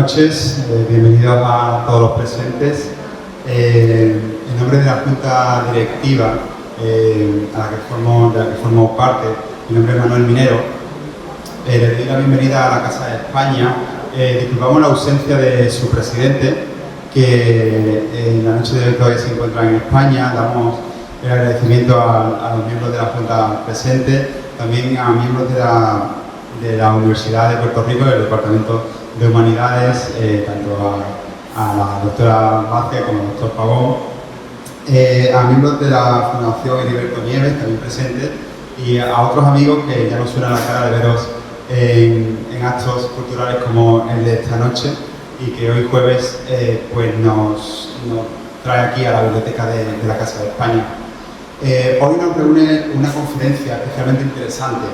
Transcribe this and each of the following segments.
noches, bienvenidos a todos los presentes. En nombre de la Junta Directiva a la que formo parte, mi nombre es Manuel Minero, les doy la bienvenida a la Casa de España. Disculpamos la ausencia de su presidente, que en la noche de hoy todavía se encuentra en España. Damos el agradecimiento a los miembros de la Junta presentes, también a miembros de la Universidad de Puerto Rico, del Departamento de Humanidades, tanto a la doctora Vázquez como al doctor Pavón, a miembros de la Fundación Heriberto Nieves, también presentes, y a otros amigos que ya nos suena la cara de veros en actos culturales como el de esta noche, y que hoy jueves pues nos trae aquí a la biblioteca de la Casa de España. Hoy nos reúne una conferencia especialmente interesante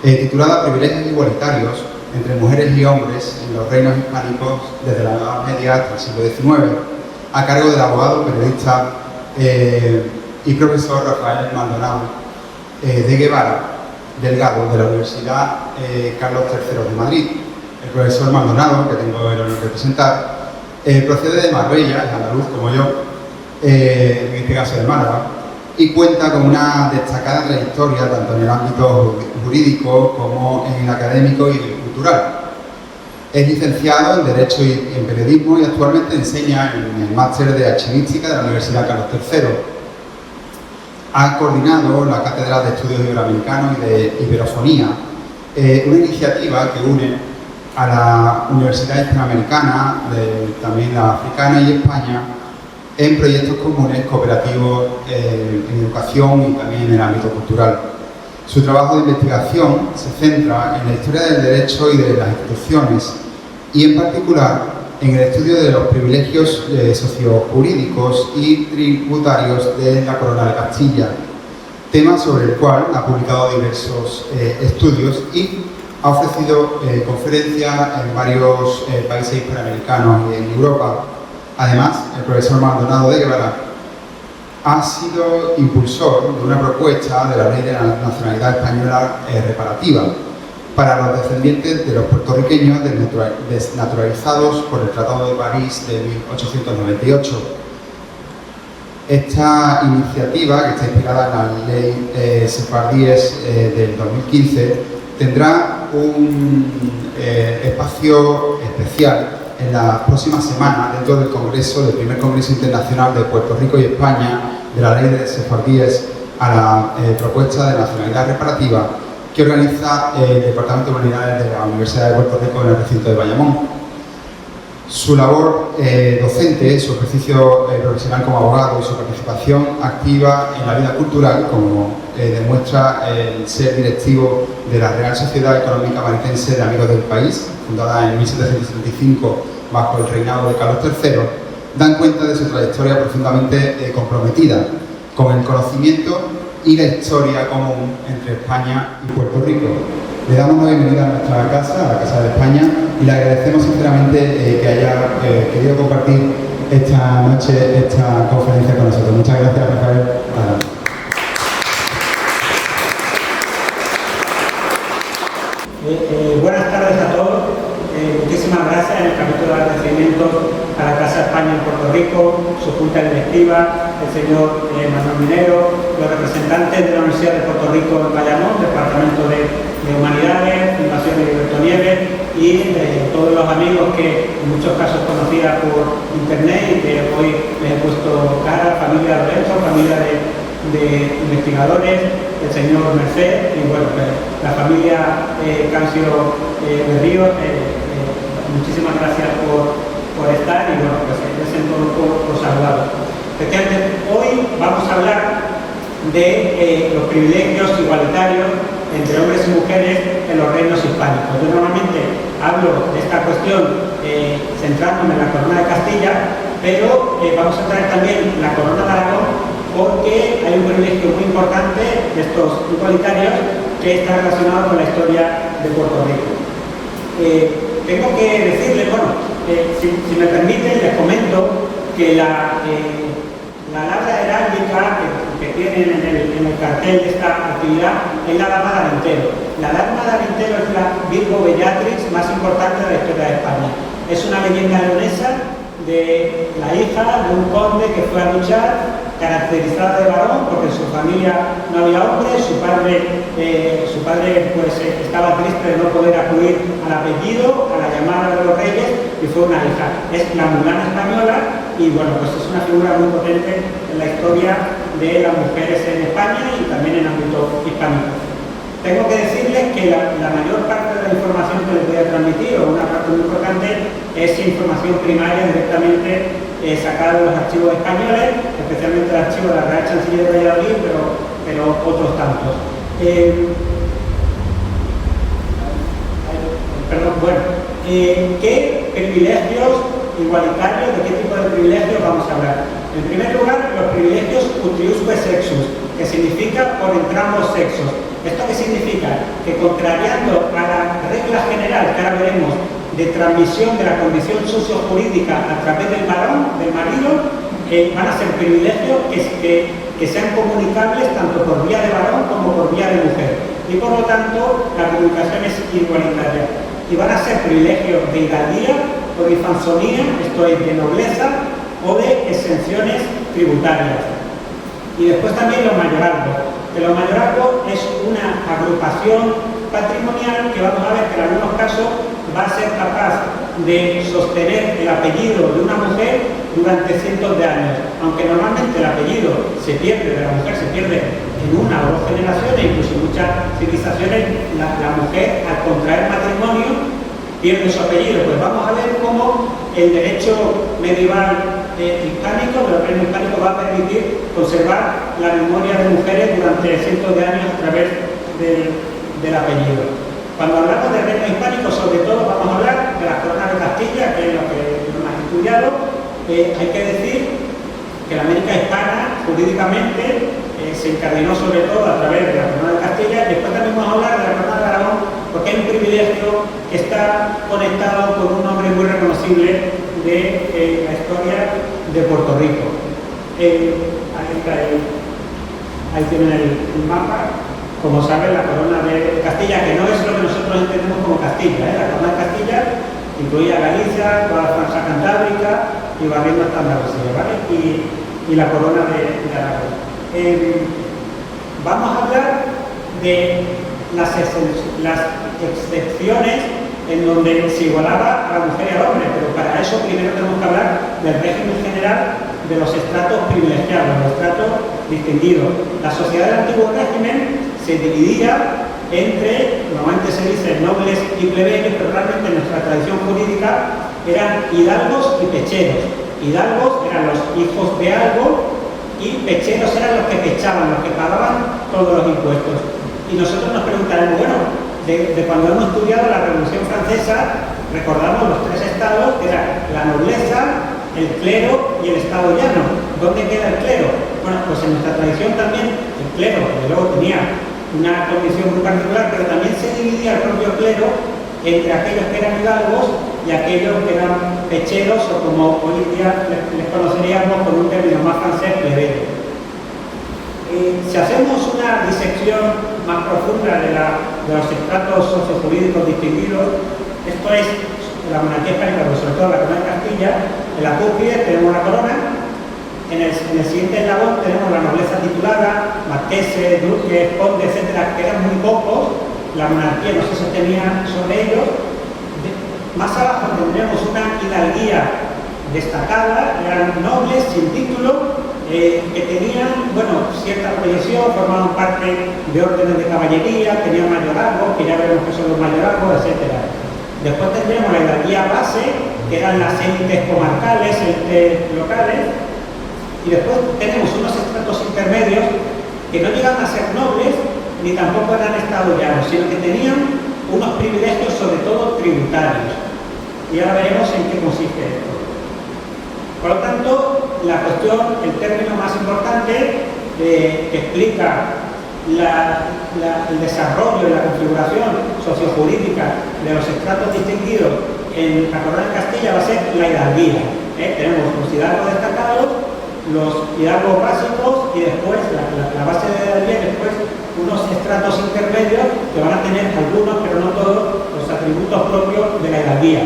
titulada Privilegios Igualitarios entre mujeres y hombres en los reinos hispánicos desde la Edad Media hasta el siglo XIX, a cargo del abogado, periodista y profesor Rafael Maldonado de Guevara Delgado, de la Universidad Carlos III de Madrid. El profesor Maldonado, que tengo el honor de presentar, procede de Marbella, es andaluz como yo, en este caso de Málaga, y cuenta con una destacada trayectoria tanto en el ámbito jurídico como en el académico y el cultural. Es licenciado en Derecho y en Periodismo y actualmente enseña en el Máster de Archivística de la Universidad Carlos III. Ha coordinado la Cátedra de Estudios Iberoamericanos y de Iberofonía, una iniciativa que une a la Universidad Hispanoamericana, también la Africana y España, en proyectos comunes cooperativos en educación y también en el ámbito cultural. Su trabajo de investigación se centra en la historia del derecho y de las instituciones, y en particular en el estudio de los privilegios sociojurídicos y tributarios de la Corona de Castilla, tema sobre el cual ha publicado diversos estudios y ha ofrecido conferencias en varios países hispanoamericanos y en Europa. Además, el profesor Maldonado de Guevara ha sido impulsor de una propuesta de la Ley de la Nacionalidad Española reparativa para los descendientes de los puertorriqueños desnaturalizados por el Tratado de París de 1898. Esta iniciativa, que está inspirada en la Ley Sefardíes del 2015, tendrá un espacio especial en las próximas semanas dentro del primer Congreso Internacional de Puerto Rico y España de la Ley de Sefardíes a la propuesta de nacionalidad reparativa, que organiza el Departamento de Humanidades de la Universidad de Puerto Rico en el recinto de Bayamón. Su labor docente, su ejercicio profesional como abogado y su participación activa en la vida cultural, como demuestra el ser directivo de la Real Sociedad Económica Maritense de Amigos del País, fundada en 1775 bajo el reinado de Carlos III, dan cuenta de su trayectoria profundamente comprometida con el conocimiento y la historia común entre España y Puerto Rico. Le damos la bienvenida a nuestra casa, a la Casa de España, y le agradecemos sinceramente que haya querido compartir esta noche, esta conferencia con nosotros. Muchas gracias, Rafael. Buenas tardes a todos. Muchísimas gracias en el capítulo de agradecimiento a la Casa de España en Puerto Rico, su junta directiva, el señor Manuel Minero, los representantes de la Universidad de Puerto Rico en Bayamón, Departamento de Humanidades, Fundación Heriberto Nieves, y todos los amigos que en muchos casos conocía por internet y que hoy les he puesto cara, familia Lorenzo, familia de investigadores, el señor Merced y bueno, la familia Cancio de Ríos. Muchísimas gracias por estar y bueno, pues me siento por saludaros. Efectivamente, hoy vamos a hablar de los privilegios igualitarios entre hombres y mujeres en los reinos hispánicos. Yo normalmente hablo de esta cuestión centrándome en la Corona de Castilla, pero vamos a traer también la Corona de Aragón, porque hay un privilegio muy importante de estos igualitarios que está relacionado con la historia de Puerto Rico. Tengo que decirles, bueno, si me permiten, les comento que la labra heráldica que que tienen en el cartel de esta actividad es la Dama de Arintero. La Dama de Arintero es la Virgo Bellatrix más importante de la historia de España. Es una leyenda leonesa de la hija de un conde que fue a luchar, caracterizada de varón porque en su familia no había hombres, su padre pues estaba triste de no poder acudir al apellido, a la llamada de los reyes, y fue una hija. Es la Mulana española y bueno, pues es una figura muy potente en la historia de las mujeres en España y también en ámbito hispánico. Tengo que decirles que la mayor parte de la información que les voy a transmitir, o una parte muy importante, es información primaria directamente sacada de los archivos españoles, especialmente el archivo de la Real Chancillería de Valladolid, pero otros tantos. ¿Qué privilegios igualitarios, de qué tipo de privilegios vamos a hablar? En primer lugar, los privilegios utriusque sexus, que significa por entrambos sexos. ¿Esto qué significa? Que contrariando a la regla general que ahora veremos de transmisión de la condición sociojurídica a través del varón, del marido, van a ser privilegios que sean comunicables tanto por vía de varón como por vía de mujer. Y por lo tanto, la comunicación es igualitaria. Y van a ser privilegios de hidalguía o de infansonía, esto es de nobleza, o de exenciones tributarias. Y después también los mayorazgos. Los mayorazgos es una agrupación patrimonial que vamos a ver que en algunos casos va a ser capaz de sostener el apellido de una mujer durante cientos de años, aunque normalmente el apellido se pierde, de la mujer se pierde en una o dos generaciones, incluso en muchas civilizaciones la mujer al contraer matrimonio pierde su apellido. Pues vamos a ver cómo el derecho medieval hispánico, del reino hispánico, va a permitir conservar la memoria de mujeres durante cientos de años a través del apellido. Cuando hablamos del reino hispánico, sobre todo vamos a hablar de las coronas de Castilla, que es lo que hemos estudiado. Hay que decir que la América hispana, jurídicamente, se incardinó sobre todo a través de la corona de Castilla, y después también vamos a hablar de la corona de Aragón, porque hay un privilegio que está conectado con un nombre muy reconocible de la historia de Puerto Rico. Ahí tienen el mapa. Como saben, la corona de Castilla, que no es lo que nosotros entendemos como Castilla, la corona de Castilla incluía Galicia, toda la franja cantábrica y barriendo hasta Andalucía, ¿vale? Y la corona de Aragón. Vamos a hablar de las excepciones en donde se igualaba a la mujer y al hombre, pero para eso primero tenemos que hablar del régimen general de los estratos privilegiados, los estratos distinguidos. La sociedad del antiguo régimen se dividía entre, normalmente se dice nobles y plebeyos, pero realmente en nuestra tradición jurídica eran hidalgos y pecheros. Hidalgos eran los hijos de algo y pecheros eran los que pechaban, los que pagaban todos los impuestos. Y nosotros nos preguntaremos, bueno, de cuando hemos estudiado la Revolución Francesa, recordamos los tres estados, que eran la nobleza, el clero y el estado llano. ¿Dónde queda el clero? Bueno, pues en nuestra tradición también el clero, que luego tenía una condición muy particular, pero también se dividía el propio clero entre aquellos que eran hidalgos y aquellos que eran pecheros, o como hoy en día les conoceríamos con un término más francés, plebeyo. Si hacemos una disección más profunda de los estratos sociojurídicos distinguidos, esto es la monarquía hispánica, pero sobre todo la corona de Castilla. En la cúspide tenemos la corona, en el siguiente eslabón tenemos la nobleza titulada, marqueses, duques, condes, etcétera, que eran muy pocos, la monarquía no se sostenía sobre ellos. Más abajo tendremos una hidalguía destacada, eran nobles sin título, que tenían, bueno, cierta proyección, formaban parte de órdenes de caballería, tenían mayorazgos, que ya veremos que son los mayorazgos, etc. Después tendremos la hidalguía base, que eran las élites comarcales, élites locales, y después tenemos unos estratos intermedios que no llegan a ser nobles, ni tampoco eran estados llanos, sino que tenían unos privilegios, sobre todo tributarios. Y ahora veremos en qué consiste esto. Por lo tanto, la cuestión, el término más importante que explica el desarrollo y la configuración sociojurídica de los estratos distinguidos en la corona de Castilla va a ser la hidalguía. Tenemos los hidalgos destacados, los hidalgos básicos y después la base de hidalguía, y después unos estratos intermedios que van a tener algunos, pero no todos, los atributos propios de la hidalguía.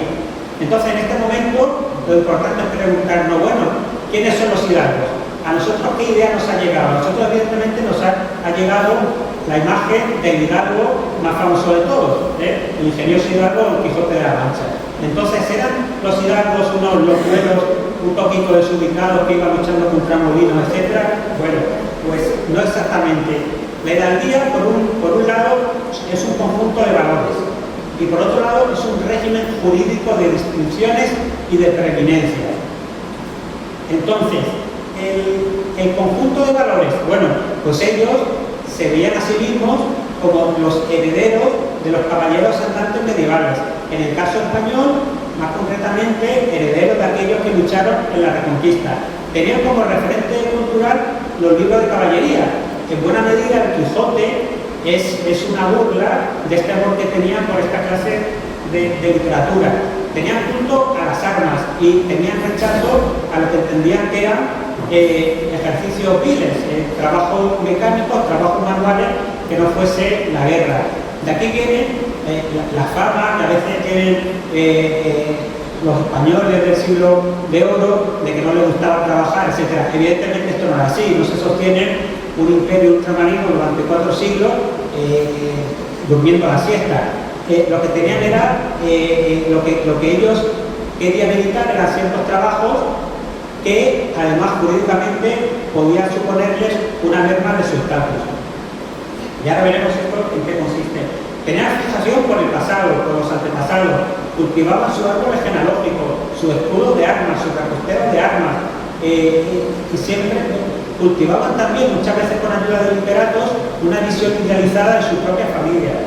Entonces, en este momento, lo importante es preguntarnos, bueno, ¿quiénes son los hidalgos? ¿A nosotros qué idea nos ha llegado? A nosotros, evidentemente, nos ha llegado la imagen del hidalgo más famoso de todos, el ingenioso hidalgo Don Quijote de la Mancha. Entonces, ¿eran los hidalgos unos locuelos, un poquito desubicados que iban luchando contra molinos, etcétera? Bueno, pues no exactamente. La hidalguía, por un lado, es un conjunto de valores y por otro lado es un régimen jurídico de distinciones y de preeminencias. Entonces, el conjunto de valores, bueno, pues ellos se veían a sí mismos como los herederos de los caballeros andantes medievales. En el caso español, más concretamente, herederos de aquellos que lucharon en la Reconquista. Tenían como referente cultural los libros de caballería. En buena medida, el Quijote es una burla de este amor que tenían por esta clase de literatura. Tenían culto a las armas y tenían rechazo a lo que entendían que eran ejercicios viles, trabajos mecánicos, trabajos manuales que no fuese la guerra. De aquí viene la fama que a veces tienen los españoles del siglo de oro de que no les gustaba trabajar, etc. Evidentemente esto no era así, no se sostiene un imperio ultramarino durante 4 siglos durmiendo a la siesta. Lo que tenían era, lo que ellos querían evitar eran ciertos trabajos que además jurídicamente podían suponerles una merma de su estatus. Y ahora veremos esto en qué consiste. Tenían fijación por el pasado, por los antepasados, cultivaban sus árboles genealógicos, su escudo de armas, su repostero de armas, y siempre cultivaban también, muchas veces con ayuda de literatos, una visión idealizada de su propia familia.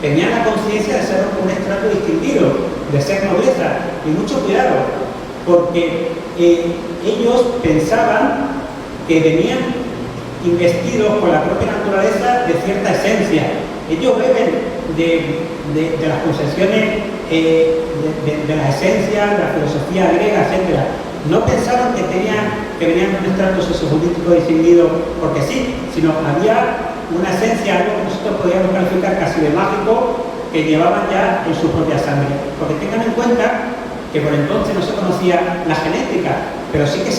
Tenían la conciencia de ser un estrato distinguido, de ser nobleza, y mucho cuidado, porque ellos pensaban que venían investidos por la propia naturaleza de cierta esencia. Ellos beben de las posesiones, de la esencia, de la filosofía griega, etc. No pensaban que venían de un estrato sociopolítico distinguido porque sí, sino había una esencia, algo que nosotros podríamos calificar casi de mágico, que llevaban ya en su propia sangre. Porque tengan en cuenta que por entonces no se conocía la genética, pero sí que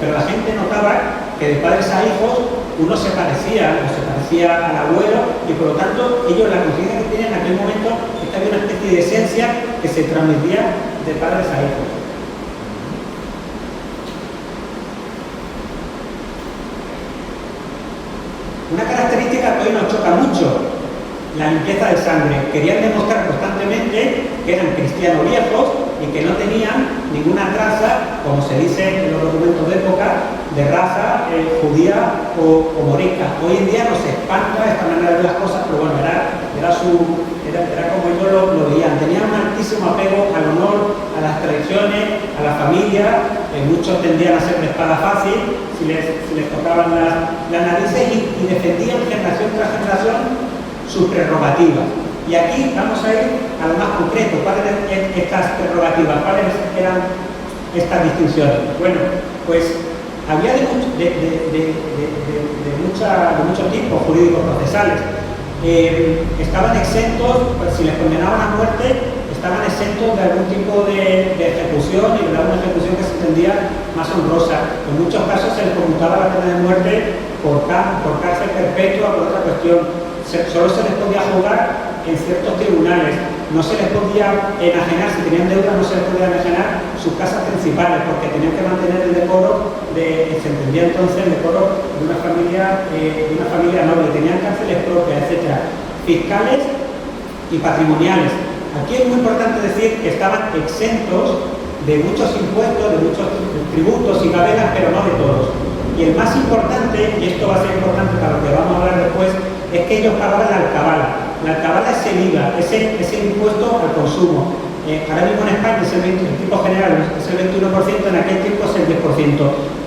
pero la gente notaba que de padres a hijos uno se parecía al abuelo, y por lo tanto ellos, la conciencia que tenían en aquel momento es que había una especie de esencia que se transmitía de padres a hijos. Una característica que hoy nos choca mucho: la limpieza de sangre. Querían demostrar constantemente que eran cristianos viejos y que no tenían ninguna traza, como se dice en los documentos de época, de raza judía o morisca. Hoy en día nos espanta esta manera de ver las cosas, pero bueno, era como ellos lo veían. Tenían un altísimo apego al honor, a las tradiciones, a la familia. Muchos tendían a ser de espada fácil si les tocaban las narices, y defendían generación tras generación sus prerrogativas. Y aquí vamos a ir a lo más concreto. ¿Cuáles eran estas prerrogativas? ¿Cuáles eran estas distinciones? Bueno, pues había de muchos tipos jurídicos procesales. Estaban exentos, pues, si les condenaban a muerte, estaban exentos de algún tipo de ejecución, y de alguna ejecución que se entendía más honrosa. En muchos casos se les conmutaba la pena de muerte por cárcel perpetua, por otra cuestión. Solo se les podía juzgar en ciertos tribunales, no se les podía enajenar, si tenían deuda no se les podía enajenar sus casas principales, porque tenían que mantener el decoro, se entendía entonces el decoro de una familia noble, tenían cárceles propias, etc. Fiscales y patrimoniales. Aquí es muy importante decir que estaban exentos de muchos impuestos, de muchos tributos y gabelas, pero no de todos. Y el más importante, y esto va a ser importante para lo que vamos a hablar después, es que ellos pagaban la alcabala. La alcabala es el IVA, ese impuesto al consumo. Ahora mismo en España el tipo general es el 21%, en aquel tiempo es el 10%.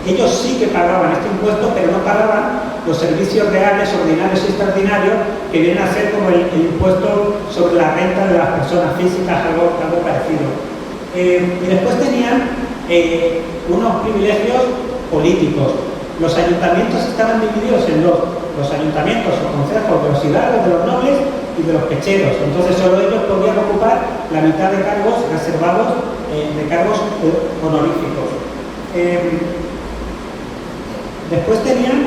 Ellos sí que pagaban este impuesto, pero no pagaban los servicios reales, ordinarios y extraordinarios, que vienen a ser como el impuesto sobre la renta de las personas físicas, algo parecido. Y después tenían unos privilegios políticos. Los ayuntamientos estaban divididos en dos, los ayuntamientos o concejos de los hidalgos, de los nobles y de los pecheros. Entonces solo ellos podían ocupar la mitad de cargos reservados, de cargos honoríficos. Después tenían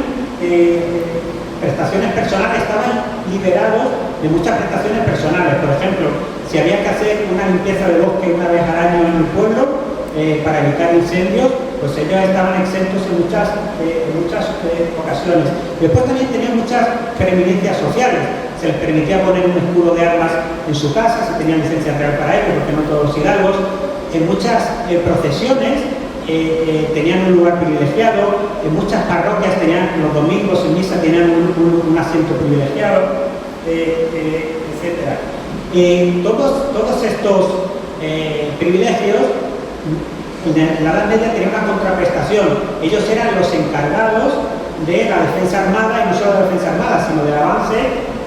prestaciones personales, estaban liberados de muchas prestaciones personales. Por ejemplo, si había que hacer una limpieza de bosque una vez al año en el pueblo para evitar incendios, pues ellos estaban exentos en muchas ocasiones. Después también tenían muchas preeminencias sociales. Se les permitía poner un escudo de armas en su casa, si tenían licencia real para ello, porque no todos los hidalgos. En muchas procesiones tenían un lugar privilegiado, en muchas parroquias tenían, los domingos en misa tenían un asiento privilegiado, etc. Todos estos privilegios en la Edad Media tenían una contraprestación. Ellos eran los encargados de la defensa armada, y no solo de la defensa armada, sino del avance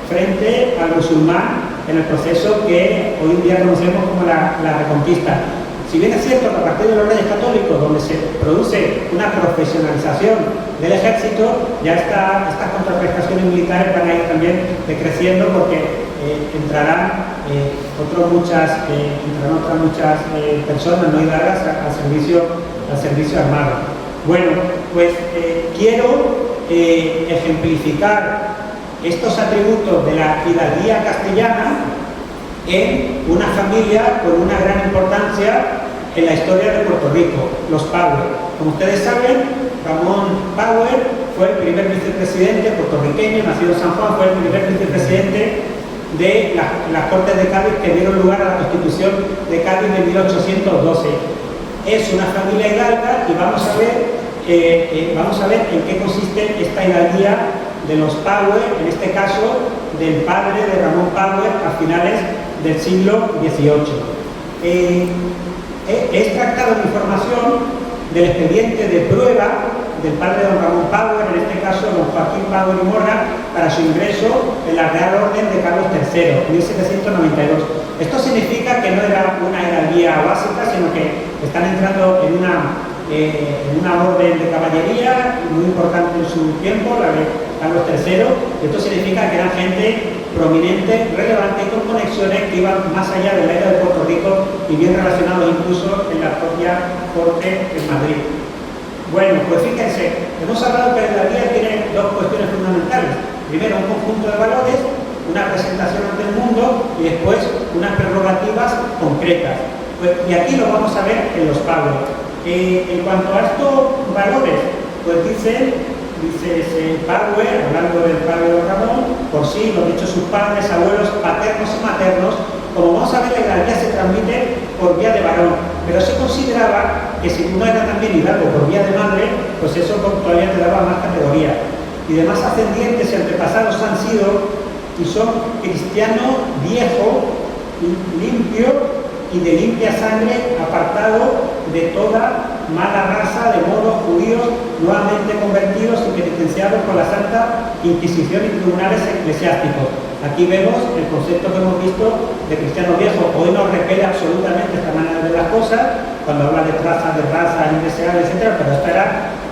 frente al musulmán en el proceso que hoy en día conocemos como la Reconquista. Si bien es cierto que a partir de los Reyes Católicos, donde se produce una profesionalización del ejército, ya estas contraprestaciones militares van a ir también decreciendo, porque entrarán otras muchas personas no hidalgas al servicio armado. Bueno, pues quiero ejemplificar estos atributos de la hidalguía castellana en una familia con una gran importancia en la historia de Puerto Rico, los Power. Como ustedes saben, Ramón Power fue el primer vicepresidente puertorriqueño, nacido en San Juan, fue el primer vicepresidente de las Cortes de Cádiz que dieron lugar a la Constitución de Cádiz de 1812. Es una familia hidalga y vamos a ver en qué consiste esta hidalguía de los Power, en este caso del padre de Ramón Power a finales del siglo XVIII. He extractado información del expediente de prueba del padre de don Ramón Power, en este caso don Joaquín Power y Morra, para su ingreso en la Real Orden de Carlos III, 1792. Esto significa que no era una hidalguía básica, sino que están entrando en una orden de caballería muy importante en su tiempo, la de Carlos III. Esto significa que eran gente prominente, relevante y con conexiones que iban más allá de la isla de Puerto Rico y bien relacionados incluso en la propia corte en Madrid. Bueno, pues fíjense, hemos hablado que la hidalguía tiene dos cuestiones fundamentales. Primero, un conjunto de valores, una presentación ante el mundo y después unas prerrogativas concretas. Pues, y aquí lo vamos a ver en los Power. En cuanto a estos valores, pues dice Power, hablando del padre de Ramón, por sí, lo han dicho sus padres, abuelos, paternos y maternos. Como vamos a ver, la hidalguía se transmite por vía de varón, pero se consideraba que si uno era también hidalgo por vía de madre, pues eso todavía te daba más categoría. Y demás ascendientes y antepasados han sido y son cristiano viejo, limpio y de limpia sangre, apartado de toda mala raza, de modos judíos nuevamente convertidos y penitenciados por la Santa Inquisición y tribunales eclesiásticos. Aquí vemos el concepto que hemos visto de cristiano viejo. Hoy nos repele absolutamente esta manera de las cosas, cuando habla de traza, indeseables, etc., pero esta era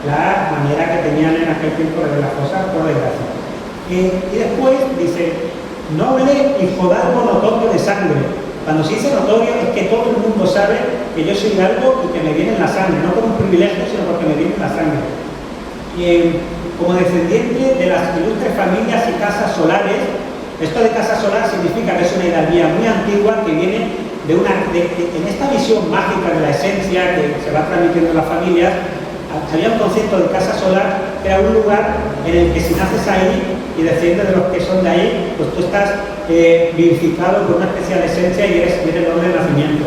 la manera que tenían en aquel tiempo de ver las cosas, por desgracia. Y después dice, noble y jodalgo notorio de sangre. Cuando se dice notorio es que todo el mundo sabe que yo soy hidalgo y que me viene en la sangre, no como un privilegio, sino porque me viene en la sangre. Y como descendiente de las ilustres familias y casas solares, esto de casa solar significa que es una hidalguía muy antigua que viene en esta visión mágica de la esencia que se va transmitiendo en las familias. Había un concepto de casa solar que era un lugar en el que si naces ahí y desciendes de los que son de ahí, pues tú estás vivificado por una especial esencia y eres el orden de nacimiento.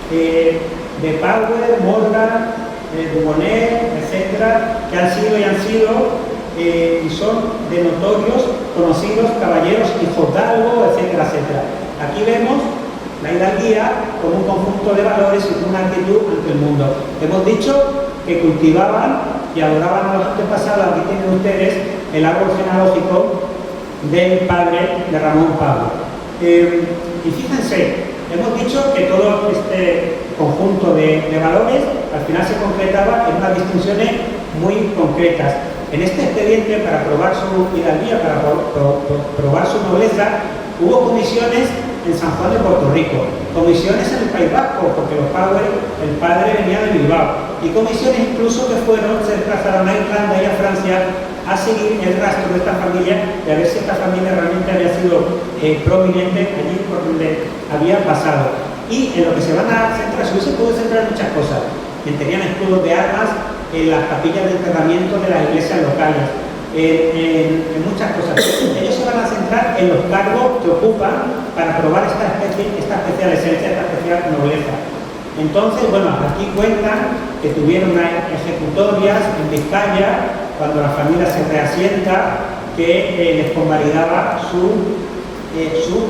De Power, Morgan, Dumonet, etcétera, que han sido y son de notorios, conocidos, caballeros, hijos d'algo, etcétera, etcétera. Aquí vemos la hidalguía como un conjunto de valores y una actitud ante el mundo. Hemos dicho que cultivaban y adoraban a los antepasados. Aquí tienen ustedes el árbol genealógico del padre de Ramón Power. Y fíjense, hemos dicho que todo este conjunto de valores al final se concretaba en unas distinciones muy concretas. En este expediente, para probar su hidalguía, para probar su nobleza, hubo comisiones en San Juan de Puerto Rico, comisiones en el País Vasco, porque los padres, el padre venía de Bilbao, y comisiones incluso que se desplazaron a Irlanda y a Francia a seguir el rastro de esta familia y a ver si esta familia realmente había sido prominente allí por donde había pasado. Y en lo que se van a centrar, se puede centrar en muchas cosas. Tenían escudos de armas en las capillas de enterramiento de las iglesias locales, en muchas cosas. Ellos se van a centrar en los cargos que ocupan para probar esta especial esencia, esta especial nobleza. Entonces, bueno, aquí cuentan que tuvieron ejecutorias en Vizcaya cuando la familia se reasienta, que les convalidaba su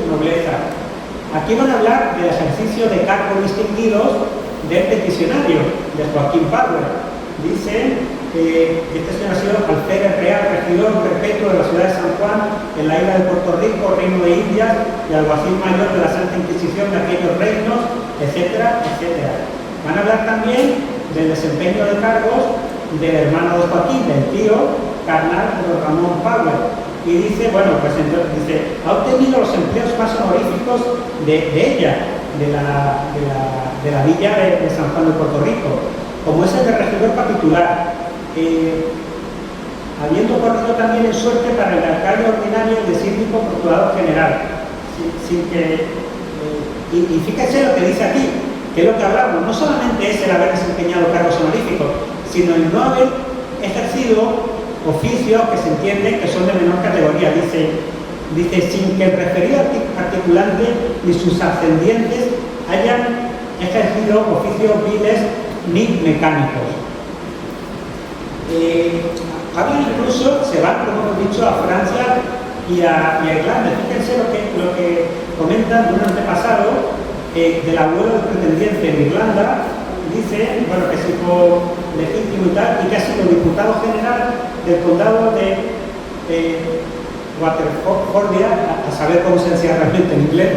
nobleza. Aquí van a hablar del ejercicio de cargos distinguidos del peticionario, de Joaquín Padua. Dicen que este señor ha sido alférez real, regidor perpetuo de la ciudad de San Juan, en la isla de Puerto Rico, Reino de Indias, y alguacil mayor de la Santa Inquisición de aquellos reinos, etcétera, etcétera. Van a hablar también del desempeño de cargos del hermano de Joaquín, del tío carnal de Ramón Pablo. Y dice, bueno, pues entonces dice, ha obtenido los empleos más honoríficos de ella, de la villa de San Juan de Puerto Rico, como es el de regidor capitular, habiendo corrido también en suerte para el alcalde ordinario y de síndico procurador general. Y fíjense lo que dice aquí, que es lo que hablamos, no solamente es el haber desempeñado cargos honoríficos, sino el no haber ejercido oficios que se entiende que son de menor categoría. Dice sin que el referido articulante ni sus ascendientes hayan ejercido oficios viles ni mecánicos. Hablan incluso, se van, como hemos dicho, a Francia y a Irlanda. Fíjense lo que comentan de un antepasado del abuelo del pretendiente en Irlanda. Dice, bueno, que es hijo legítimo y tal, y que ha sido diputado general del condado de Waterford, a saber cómo se decía realmente en inglés,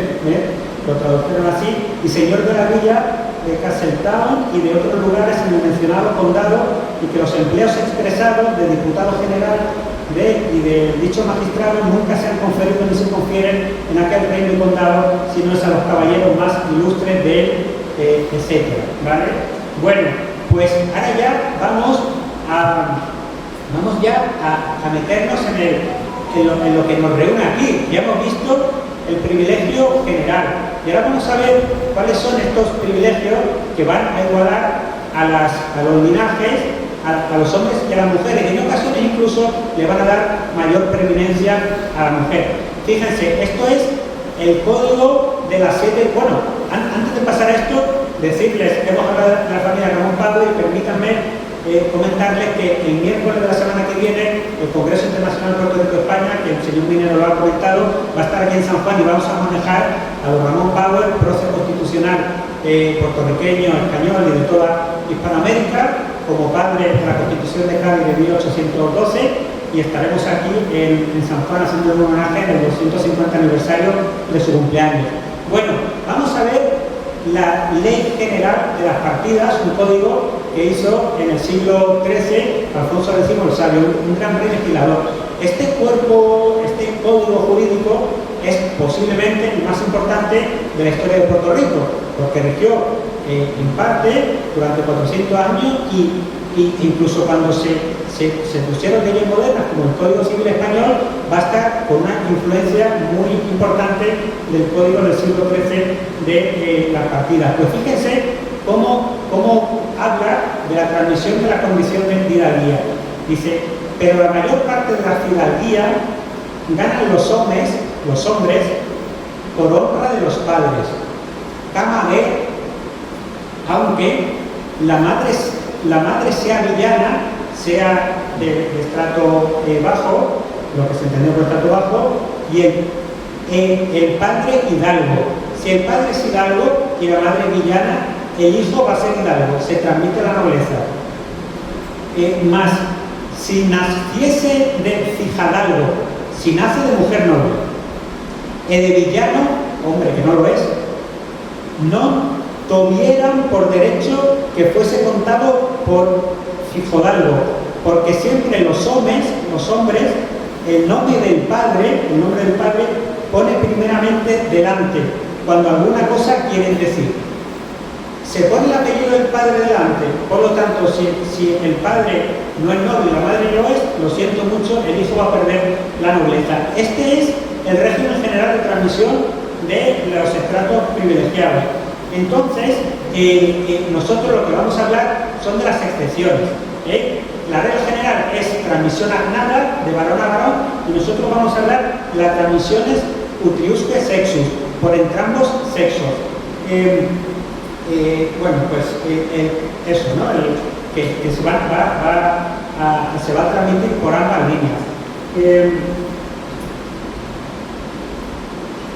lo tradujeron así, y señor de la villa de Castletown y de otros lugares en el mencionado condado, y que los empleos expresados de diputado general y de dicho magistrado nunca se han conferido ni se confieren en aquel reino y condado, sino es a los caballeros más ilustres de él, etcétera, ¿vale? Bueno, pues ahora ya vamos ya a meternos en lo que nos reúne aquí. Ya hemos visto el privilegio general y ahora vamos a ver cuáles son estos privilegios que van a igualar a los linajes, a los hombres y a las mujeres. En ocasiones incluso le van a dar mayor preeminencia a la mujer. Fíjense, esto es el código de las 7. Bueno, antes de pasar a esto, decirles que hemos hablado de la familia Ramón Pablo y permítanme comentarles que el miércoles de la semana que viene el Congreso Internacional Puerto Rico España, que el señor Minero lo ha comentado, va a estar aquí en San Juan y vamos a manejar a don Ramón Pablo, el prócer constitucional puertorriqueño, español y de toda Hispanoamérica, como padre de la Constitución de Cádiz de 1812, y estaremos aquí en San Juan haciendo un homenaje en el 250 aniversario de su cumpleaños. Bueno, vamos a ver la Ley General de las Partidas, un código que hizo en el siglo XIII Alfonso X el Sabio, un gran rey legislador. Este cuerpo, este código jurídico es posiblemente el más importante de la historia de Puerto Rico, porque regió en parte durante 400 años y incluso cuando se pusieron leyes modernas como el Código Civil Español, va a estar con una influencia muy importante del Código del siglo XIII de las partidas. Pues fíjense cómo habla de la transmisión de la condición de hidalguía. Dice, pero la mayor parte de la hidalguía ganan los hombres, por honra de los padres. Cama B, aunque la madre sea villana, sea de estrato bajo, lo que se entendió por estrato bajo, y el padre hidalgo. Si el padre es hidalgo y la madre villana, el hijo va a ser hidalgo, se transmite la nobleza. Más, si naciese de fijadalgo, si nace de mujer noble, de villano, hombre que no lo es, no tuvieran por derecho que fuese contado por fijodalgo, porque siempre los hombres, el nombre del padre pone primeramente delante, cuando alguna cosa quieren decir. Se pone el apellido del padre delante, por lo tanto, si el padre no es noble y la madre no es, lo siento mucho, el hijo va a perder la nobleza. Este es el régimen general de transmisión de los estratos privilegiados. Entonces, nosotros lo que vamos a hablar son de las excepciones. La regla general es transmisión agnada, de varón a varón, y nosotros vamos a hablar de las transmisiones utriusque sexus, por entrambos sexos. Bueno, pues eso, ¿no? Que se va a transmitir por ambas líneas.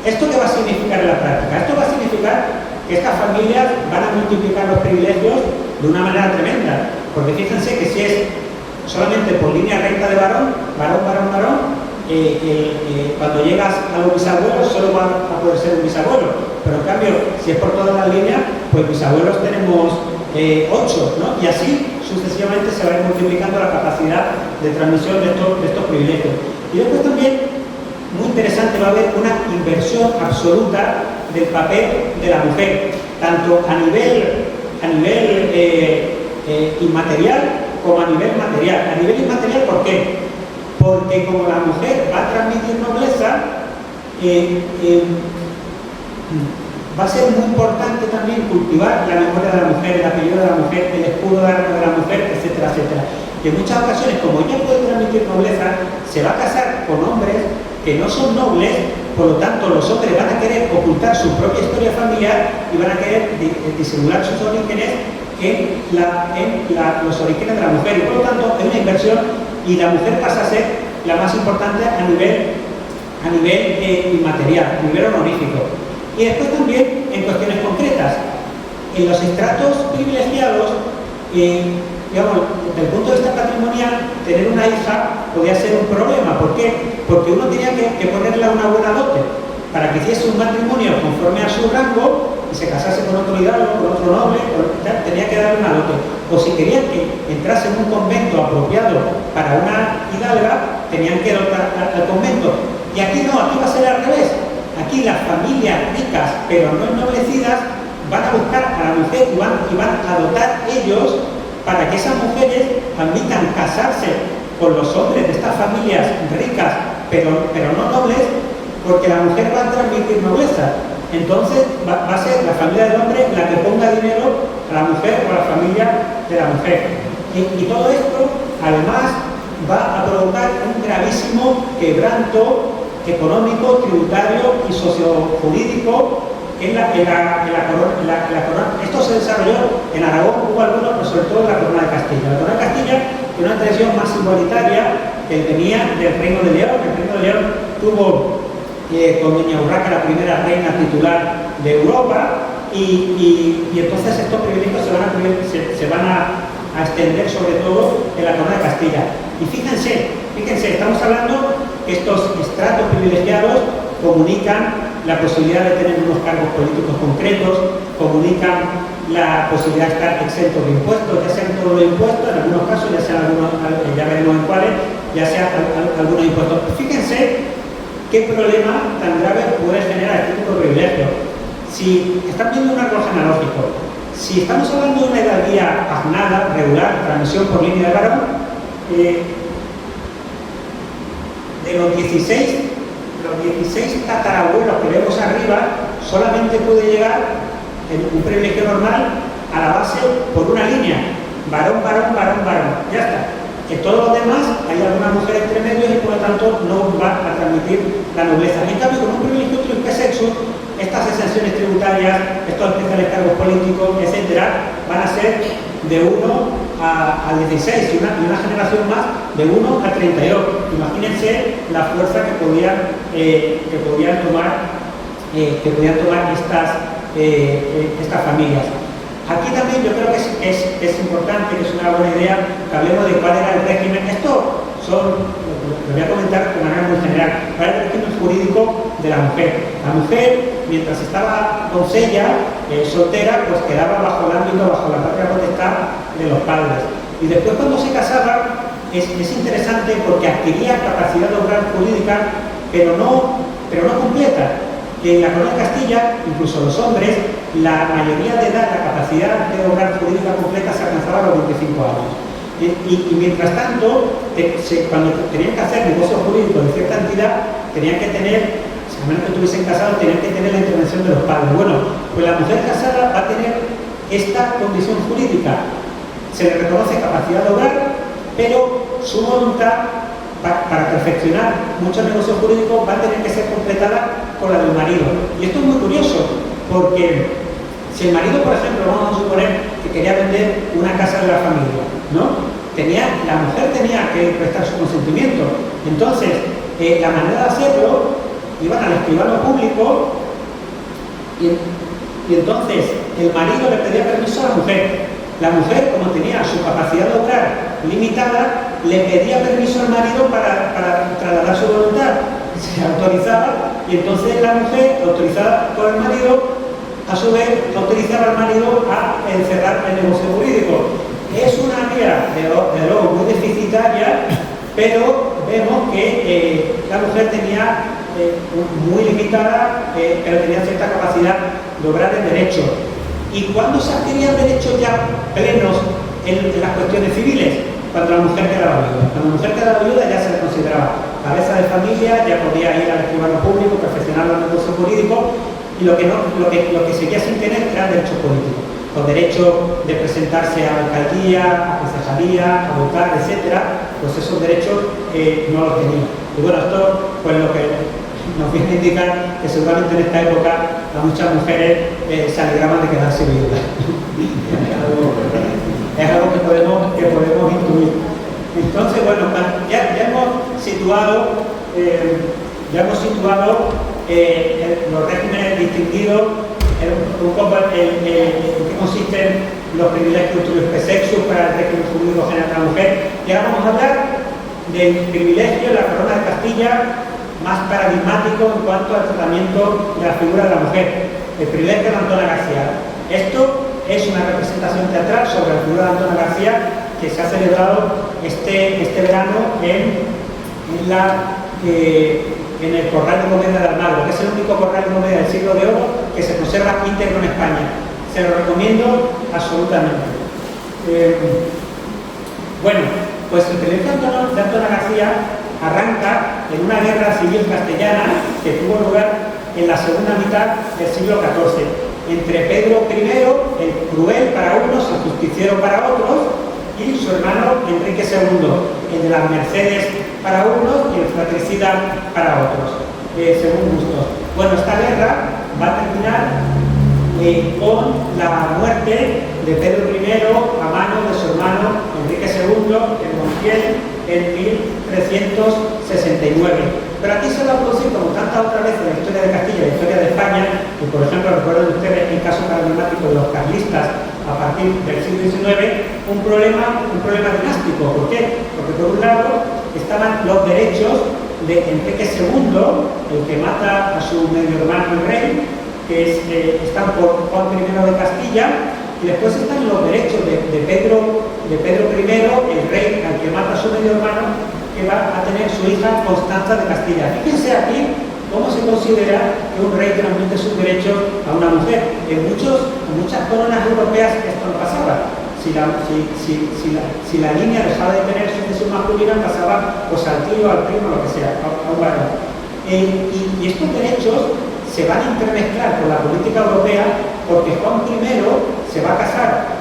¿Esto qué va a significar en la práctica? Esto va a significar que estas familias van a multiplicar los privilegios de una manera tremenda, porque fíjense que si es solamente por línea recta de varón, cuando llegas a los bisabuelos solo va a poder ser un bisabuelo, pero en cambio si es por todas las líneas, pues bisabuelos tenemos 8, ¿no? Y así sucesivamente se va a ir multiplicando la capacidad de transmisión de estos privilegios. Y después también, muy interesante, va a haber una inversión absoluta del papel de la mujer, tanto a nivel inmaterial como a nivel material. A nivel inmaterial, ¿por qué? Porque como la mujer va a transmitir nobleza, va a ser muy importante también cultivar la memoria de la mujer, el apellido de la mujer, el escudo de armas de la mujer, etcétera, etcétera. Y en muchas ocasiones, como ella puede transmitir nobleza, se va a casar con hombres que no son nobles, por lo tanto los hombres van a querer ocultar su propia historia familiar y van a querer disimular sus orígenes en los orígenes de la mujer. Y por lo tanto es una inversión y la mujer pasa a ser la más importante a nivel inmaterial, a nivel honorífico. Y después también en cuestiones concretas. En los estratos privilegiados, digamos, desde el punto de vista patrimonial, tener una hija podía ser un problema. ¿Por qué? Porque uno tenía que ponerle una buena dote para que hiciese un matrimonio conforme a su rango y se casase con otro hidalgo, con otro noble, tenía que darle una dote. O si querían que entrase en un convento apropiado para una hidalga, tenían que dotar al convento. Y aquí no, aquí va a ser al revés. Aquí las familias ricas, pero no ennoblecidas, van a buscar a la mujer y van a dotar ellos para que esas mujeres admitan casarse con los hombres de estas familias ricas, pero no nobles, porque la mujer va a transmitir nobleza. Entonces va a ser la familia del hombre la que ponga dinero a la mujer o a la familia de la mujer. Y todo esto, además, va a provocar un gravísimo quebranto económico, tributario y sociojurídico en la corona. Esto se desarrolló en Aragón, hubo algunos, pero sobre todo en la corona de Castilla. La corona de Castilla tiene una tradición más igualitaria que venía del Reino de León. El Reino de León tuvo con doña Urraca la primera reina titular de Europa y entonces estos privilegios se van a extender sobre todo en la corona de Castilla. Y fíjense, estamos hablando que estos estratos privilegiados comunican la posibilidad de tener unos cargos políticos concretos, comunican la posibilidad de estar exentos de impuestos, ya sean todos los impuestos, en algunos casos, ya sean algunos, ya veremos en cuáles, ya sean algunos impuestos. Fíjense qué problema tan grave puede generar este tipo de privilegios. Si están viendo un árbol genealógico, si estamos hablando de una hidalguía agnada, regular, transmisión por línea de varón, de los 16 tatarabuelos que vemos arriba, solamente puede llegar en un privilegio normal a la base por una línea, varón, ya está. En todos los demás hay alguna mujer entre medios y por lo tanto no va a transmitir la nobleza. En cambio, con un privilegio triunfe sexo, estas exenciones tributarias, estos especiales cargos políticos, etcétera, van a ser de 1 a 16 y una generación más de 1 a 32. Imagínense la fuerza que podían tomar estas familias. Aquí también yo creo que es importante, que es una buena idea que hablemos de cuál era el régimen. Esto lo voy a comentar de manera muy general. ¿Cuál era el régimen jurídico de la mujer? La mujer, mientras estaba doncella, soltera, pues quedaba bajo el ámbito, bajo la patria potestad de los padres. Y después, cuando se casaba, es interesante porque adquiría capacidad de obrar jurídica, pero no completa. En la corona de Castilla, incluso los hombres, la mayoría de edad, la capacidad de obrar jurídica completa se alcanzaba a los 25 años. Y mientras tanto, cuando tenían que hacer negocios jurídicos de cierta entidad, tenían que tener, a menos que estuviesen casados, tenían que tener la intervención de los padres. Bueno, pues la mujer casada va a tener esta condición jurídica. Se le reconoce capacidad de obrar, pero su voluntad para perfeccionar muchos negocios jurídicos va a tener que ser completada con la del marido. Y esto es muy curioso, porque si el marido, por ejemplo, vamos a suponer que quería vender una casa de la familia, ¿no? La mujer tenía que prestar su consentimiento. Entonces, la manera de hacerlo, iban al escribano público y entonces el marido le pedía permiso a la mujer. La mujer, como tenía su capacidad de obrar limitada, le pedía permiso al marido para trasladar su voluntad. Se autorizaba y entonces la mujer, autorizada por el marido, a su vez autorizaba al marido a cerrar el negocio jurídico. Es una vía de luego muy deficitaria, pero vemos que la mujer tenía muy limitada, pero tenía cierta capacidad de obrar el derecho. ¿Y cuándo se adquirían derechos ya plenos en las cuestiones civiles? Cuando la mujer quedaba viuda. Cuando la mujer quedaba viuda ya se le consideraba cabeza de familia, ya podía ir al escribano público, perfeccionar los negocios jurídicos, y lo que seguía sin tener eran derechos políticos. Los derechos de presentarse a la alcaldía, a concejalía, a votar, etcétera, pues esos derechos no los tenía. Y bueno, esto pues lo que nos viene a indicar que seguramente en esta época a muchas mujeres se alegraban de quedarse viudas. Es algo que podemos intuir. Entonces, bueno, ya hemos situado los regímenes distinguidos, un poco en qué consisten los privilegios sexus para el régimen jurídico general de la mujer. Y ahora vamos a hablar del privilegio de la corona de Castilla más paradigmático en cuanto al tratamiento de la figura de la mujer, el privilegio de Antonia García. Esto es una representación teatral sobre la figura de Antonia García que se ha celebrado este verano en el Corral de Comedia de Almagro, que es el único corral de comedia del siglo de oro que se conserva íntegro en España. Se lo recomiendo absolutamente. Bueno, pues el privilegio de Antonia García arranca en una guerra civil castellana que tuvo lugar en la segunda mitad del siglo XIV, entre Pedro I, el cruel para unos, el justiciero para otros, y su hermano Enrique II, el de las Mercedes para unos y el fratricida para otros, según gustos. Bueno, esta guerra va a terminar con la muerte de Pedro I a manos de su hermano Enrique II en Montiel en 1369. Pero aquí se va a producir, como tantas otras veces en la historia de Castilla y la historia de España, y por ejemplo recuerden ustedes el caso paradigmático de los carlistas a partir del siglo XIX, un problema dinástico. ¿Por qué? Porque por un lado estaban los derechos de Enrique II, el que mata a su medio hermano el rey, que están por Juan I de Castilla, y después están los derechos de Pedro I, el rey al que mata a su medio hermano, que va a tener su hija Constanza de Castilla. Fíjense aquí cómo se considera que un rey transmite sus derechos a una mujer. En muchas coronas europeas esto no pasaba. Si la niña dejaba de tener sucesión masculina, pasaba pues al tío, al primo, lo que sea, a un varón. Y estos derechos se van a intermezclar con la política europea, porque Juan I se va a casar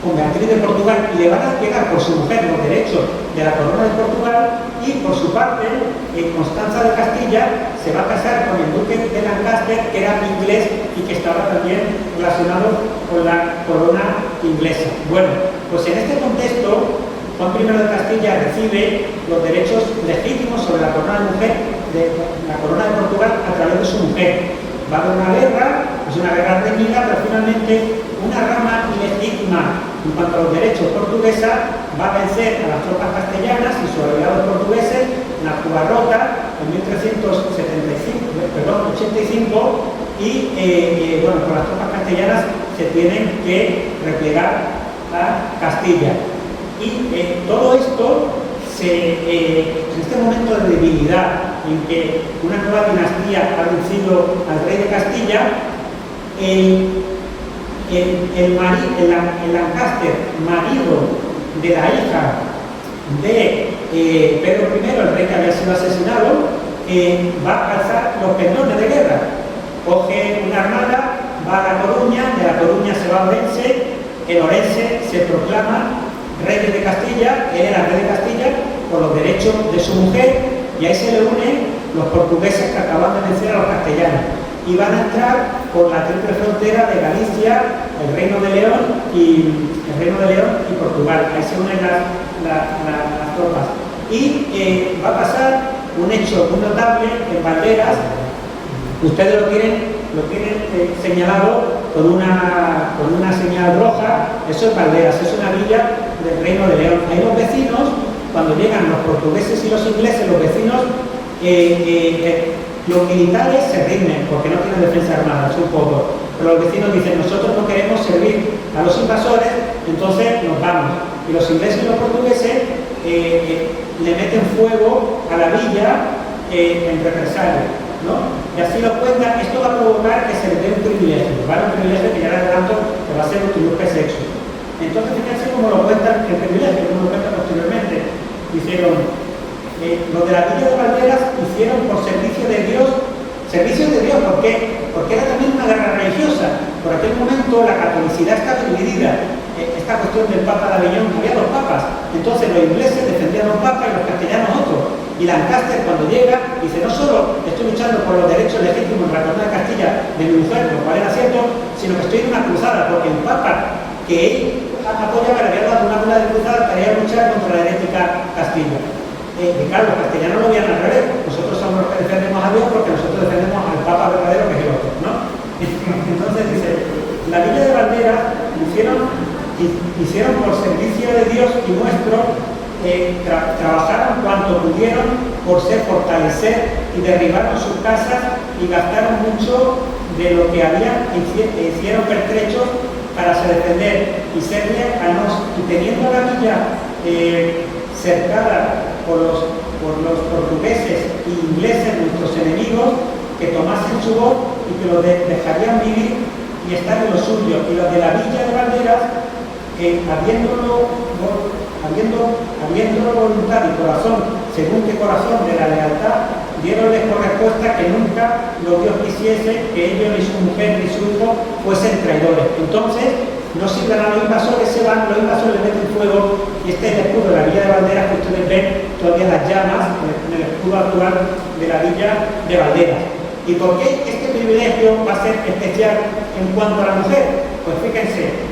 con Beatriz de Portugal y le van a llegar por su mujer los derechos de la corona de Portugal, y por su parte Constanza de Castilla se va a casar con el duque de Lancaster, que era inglés y que estaba también relacionado con la corona inglesa. Bueno, pues en este contexto Juan I de Castilla recibe los derechos legítimos sobre la corona de mujer de la corona de Portugal a través de su mujer. Va a haber una guerra, es una guerra reñida, pero finalmente una rama ilegítima en cuanto a los derechos portuguesa va a vencer a las tropas castellanas y sus aliados portugueses en la Jugarrota en 1385 y bueno, con las tropas castellanas se tienen que replegar a Castilla. Y todo esto en este momento de debilidad en que una nueva dinastía ha vencido al rey de Castilla, el Lancaster, marido de la hija de Pedro I, el rey que había sido asesinado, va a alzar los pendones de guerra. Coge una armada, va a La Coruña, de La Coruña se va a Orense, en Orense se proclama rey de Castilla, él era rey de Castilla por los derechos de su mujer, y ahí se le unen los portugueses que acaban de vencer a los castellanos y van a entrar por la triple frontera de Galicia, el Reino de León y Portugal. Ahí se unen las tropas. Y va a pasar un hecho muy notable en Valderas. Ustedes lo tienen señalado con una señal roja. Eso es Valderas, es una villa del Reino de León. Ahí los vecinos, cuando llegan los portugueses y los ingleses, los vecinos, los militares se rinden porque no tienen defensa armada, es un poco. Pero los vecinos dicen, nosotros no queremos servir a los invasores, entonces nos vamos. Y los ingleses y los portugueses le meten fuego a la villa en represalia, ¿no? Y así lo cuentan. Esto va a provocar que se les dé un privilegio, ¿vale? Un privilegio que ya de tanto que va a ser un triunfo sexo. Entonces, fíjense cómo lo cuentan el privilegio, cómo lo cuentan posteriormente. Hicieron, los de la villa de Valderas hicieron por servicio de Dios. Servicio de Dios, ¿por qué? Porque era también una guerra religiosa. Por aquel momento la catolicidad estaba dividida. Esta cuestión del Papa de Aviñón, había dos papas. Entonces los ingleses defendían a un papa y los castellanos otro. Y Lancaster, cuando llega, dice, no solo estoy luchando por los derechos legítimos en la corona de Castilla de mi mujer, lo cual era cierto, sino que estoy en una cruzada, porque el papa que él apoyaba le había dado una bula de cruzada para ir a luchar contra la herética Castilla. Y claro, los castellanos lo veían al revés. Nosotros somos los que defendemos a Dios porque nosotros defendemos al Papa verdadero, que es el otro, ¿no? Entonces dice, la villa de Valderas hicieron por servicio de Dios y nuestro, trabajaron cuanto pudieron por fortalecer y derribaron sus casas y gastaron mucho de lo que habían, hicieron pertrechos para se defender y ser lejanos, y teniendo la villa cercada por los portugueses e ingleses, nuestros enemigos, que tomasen su voz y que los dejarían vivir y estar en lo suyo. Y los de la villa de Valderas, habiendo voluntad y corazón, según que corazón de la lealtad, dieronles por respuesta que nunca los Dios quisiese que ellos, ni su mujer, ni su hijo fuesen traidores. Entonces, no sirven a los invasores, se van, los invasores le meten fuego, y este es el escudo de la villa de Valderas, que ustedes ven todavía las llamas en el escudo actual de la villa de Valderas. ¿Y por qué este privilegio va a ser especial en cuanto a la mujer? Pues fíjense,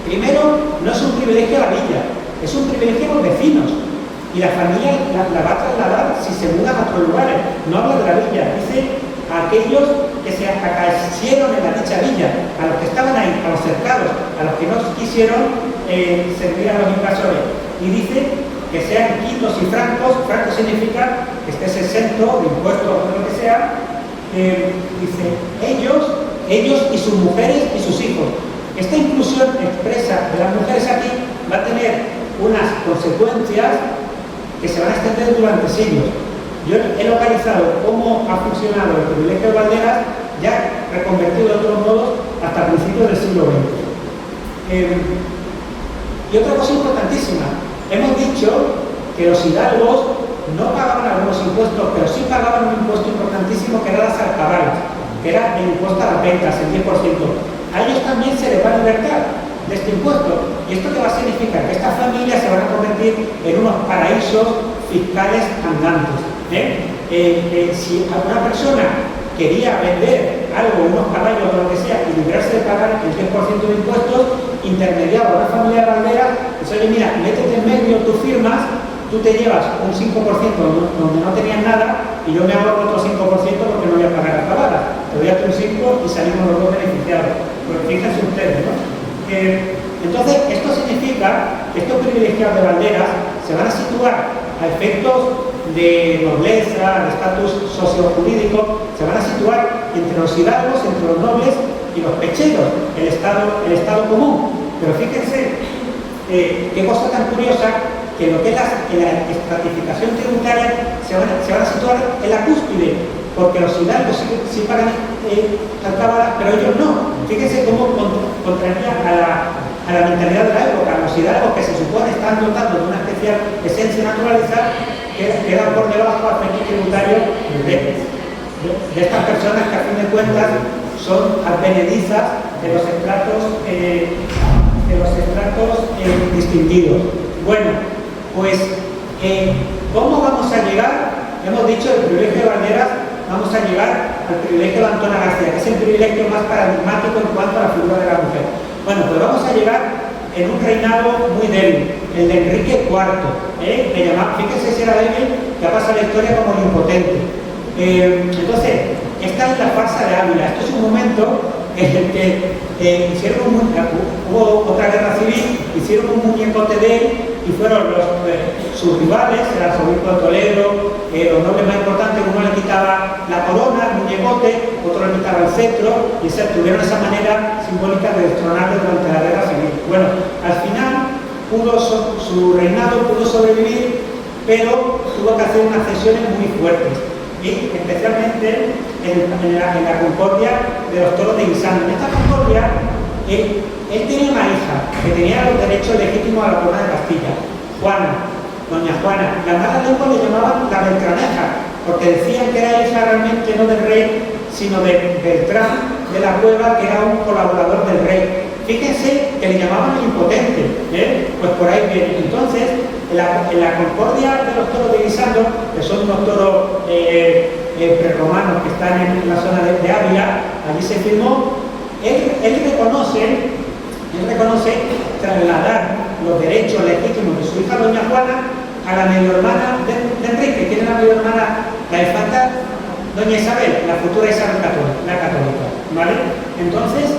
primero, no es un privilegio a la villa, es un privilegio a los vecinos, y la familia la va a trasladar si se mudan a otros lugares. No habla de la villa, dice a aquellos que se acaecieron en la dicha villa, a los que estaban ahí, a los cercados, a los que no quisieron servir a los invasores. Y dice que sean quitos y francos. Franco significa que estés exento de impuestos o lo que sea. Dice ellos y sus mujeres y sus hijos. Esta inclusión expresa de las mujeres aquí va a tener unas consecuencias que se van a extender durante siglos. Yo he localizado cómo ha funcionado el privilegio de Valderas, ya reconvertido de otros modos hasta principios del siglo XX. Y otra cosa importantísima, hemos dicho que los hidalgos no pagaban algunos impuestos, pero sí pagaban un impuesto importantísimo que era las alcabalas, que era el impuesto a las ventas, el 10%. A ellos también se les va a libertar de este impuesto. ¿Y esto qué va a significar? Que estas familias se van a convertir en unos paraísos fiscales andantes. Si alguna persona quería vender algo, unos caballos o lo que sea, y librarse de pagar el 10% de impuestos, intermediado a una familia de Valderas, pues oye, mira, métete en medio, tú firmas, tú te llevas un 5% donde no tenías nada, y yo me ahorro otro 5% porque no voy a pagar la cabada. Te doy hasta un 5% y salimos los dos beneficiados. Pues fíjense ustedes, ¿no? Entonces, esto significa que estos privilegiados de Valderas se van a situar a efectos de nobleza, de estatus sociojurídico, se van a situar entre los hidalgos, entre los nobles y los pecheros, el estado común. Pero fíjense, qué cosa tan curiosa, que lo que es la estratificación tributaria se van a situar en la cúspide, porque los hidalgos sí pagan alcabalas, pero ellos no. Fíjense cómo contraría a la mentalidad de la época. Los hidalgos, que se supone están dotando de una especial esencia naturaleza, quedan por debajo al efecto tributario de estas personas que a fin de cuentas son advenedizas de los estratos distinguidos. Bueno, pues ¿cómo vamos a llegar? Hemos dicho el privilegio de Valderas, vamos a llegar al privilegio de Antona García, que es el privilegio más paradigmático en cuanto a la figura de la mujer. Bueno, pues vamos a llegar en un reinado muy débil, el de Enrique IV. Fíjense si era débil, que ha pasado la historia como el impotente. Entonces, esta es la farsa de Ávila. Esto es un momento en el que hubo otra guerra civil, hicieron un muñecote de él y fueron sus rivales, el arzobispo de Toledo, los nobles más importantes, uno le quitaba la corona, el muñecote, otro le quitaba el cetro, y tuvieron esa manera simbólica de destronarle durante la guerra civil. Bueno, al final su reinado pudo sobrevivir, pero tuvo que hacer unas cesiones muy fuertes, y especialmente en la concordia de los toros de Guisando. En esta concordia, él tenía una hija que tenía los derechos legítimos a la corona de Castilla, Juana, doña Juana. La mala lengua le llamaban la Beltraneja, porque decían que era hija realmente no del rey, sino de Beltrán de la Cueva, que era un colaborador del rey. Fíjense que le llamaban el impotente, pues por ahí viene. Entonces, en la concordia de los toros de Guisando, que son unos toros prerromanos que están en la zona de Ávila, allí se firmó. Él reconoce trasladar los derechos legítimos de su hija doña Juana a la medio hermana de Enrique. ¿Quién es la medio hermana? La infanta doña Isabel, la futura Isabel católica, ¿vale? Entonces,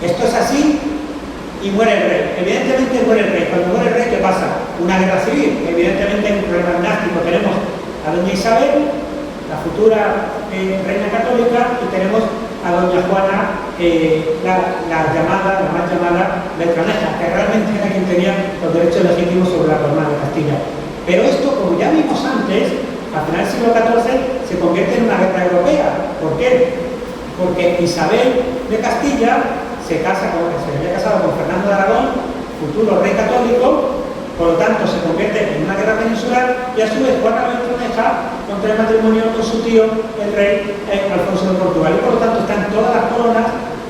esto es así y muere el rey. Evidentemente muere el rey. Cuando muere el rey, ¿qué pasa? Una guerra civil. Evidentemente un problema dinástico. Tenemos a doña Isabel, la futura reina católica, y tenemos a doña Juana, la más llamada Beltraneja, que realmente era quien tenía los derechos legítimos sobre la corona de Castilla. Pero esto, como ya vimos antes, a finales del siglo XIV se convierte en una guerra europea. ¿Por qué? Porque Isabel de Castilla se había casado con Fernando de Aragón, futuro rey católico, por lo tanto se convierte en una guerra peninsular, y a su vez Juana Beltraneja contra el matrimonio con su tío, el rey Alfonso de Portugal, y por lo tanto están todas las coronas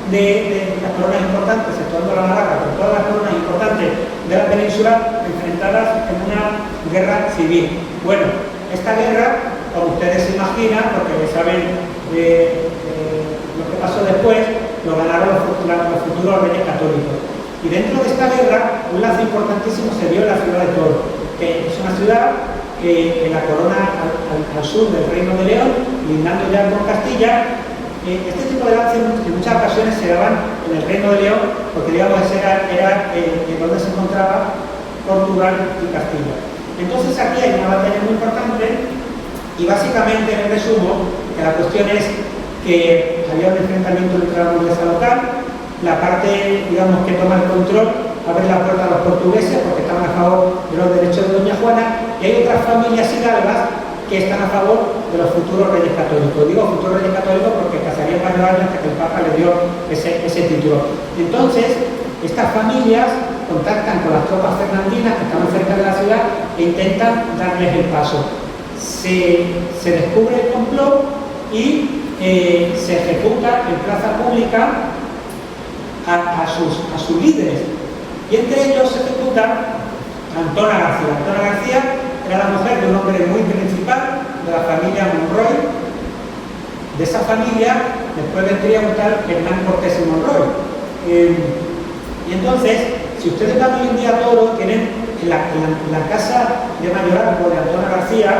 las coronas importantes, exceptuando la Navarra, pero todas las coronas importantes de la península enfrentadas en una guerra civil. Bueno, esta guerra, como ustedes se imaginan, porque saben lo que pasó después, lo ganaron los futuros reyes católicos. Y dentro de esta guerra, un lazo importantísimo se dio en la ciudad de Toro, que es una ciudad que en la corona al sur del Reino de León, lindando ya con Castilla. Este tipo de lances en muchas ocasiones se daban en el Reino de León, porque digamos ese era donde se encontraba Portugal y Castilla. Entonces aquí hay una batalla muy importante, y básicamente, en resumo, que la cuestión es que había un enfrentamiento entre la nobleza local, la parte, digamos, que toma el control, abre la puerta a los portugueses porque estaban a favor de los derechos de doña Juana, y hay otras familias hidalgas que están a favor de los futuros reyes católicos. Digo futuros reyes católicos porque pasarían varios años hasta que el Papa le dio ese título. Entonces, estas familias contactan con las tropas fernandinas que estaban cerca de la ciudad e intentan darles el paso. Se descubre el complot y se ejecuta en plaza pública a sus líderes, y entre ellos se ejecuta a Antona García. Antona García era la mujer de un hombre muy principal de la familia Monroy. De esa familia después vendría un tal Hernán Cortés y Monroy. Y entonces, si ustedes van hoy en día a Toro, tienen en la casa de mayorazgo de Antona García,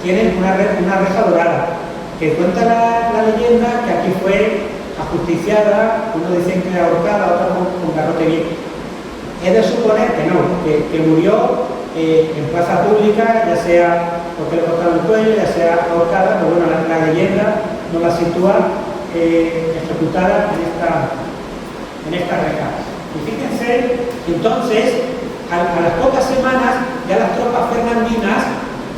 tienen una reja dorada, que cuenta la leyenda que aquí fue ajusticiada, uno dicen que ahorcada, otro con garrote bien. Es de suponer que no, que murió en plaza pública, ya sea porque le cortaron el cuello, ya sea ahorcada, pero bueno, la leyenda nos la sitúa ejecutada en esta reja. Y fíjense, entonces, a las pocas semanas ya las tropas fernandinas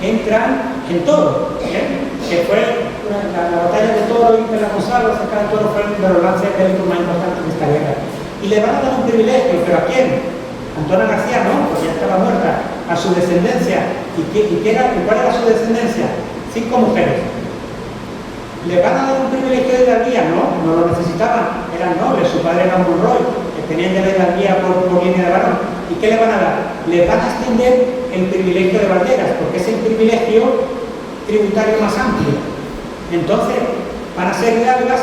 entran en Toro, que fue la batalla de Toro y de la Gonzalo, cerca de Toro, fue uno de los lances bélicos más importantes de esta guerra. Y le van a dar un privilegio, ¿pero a quién? Antonia García no, porque ya estaba muerta, a su descendencia. ¿Y cuál era su descendencia? 5 mujeres. ¿Le van a dar un privilegio de hidalguía? No, no lo necesitaban, eran nobles, su padre era Monroy, que tenían de la hidalguía por línea de varón. ¿Y qué le van a dar? Le van a extender el privilegio de Valderas, porque es el privilegio tributario más amplio. Entonces, van a ser hidalgas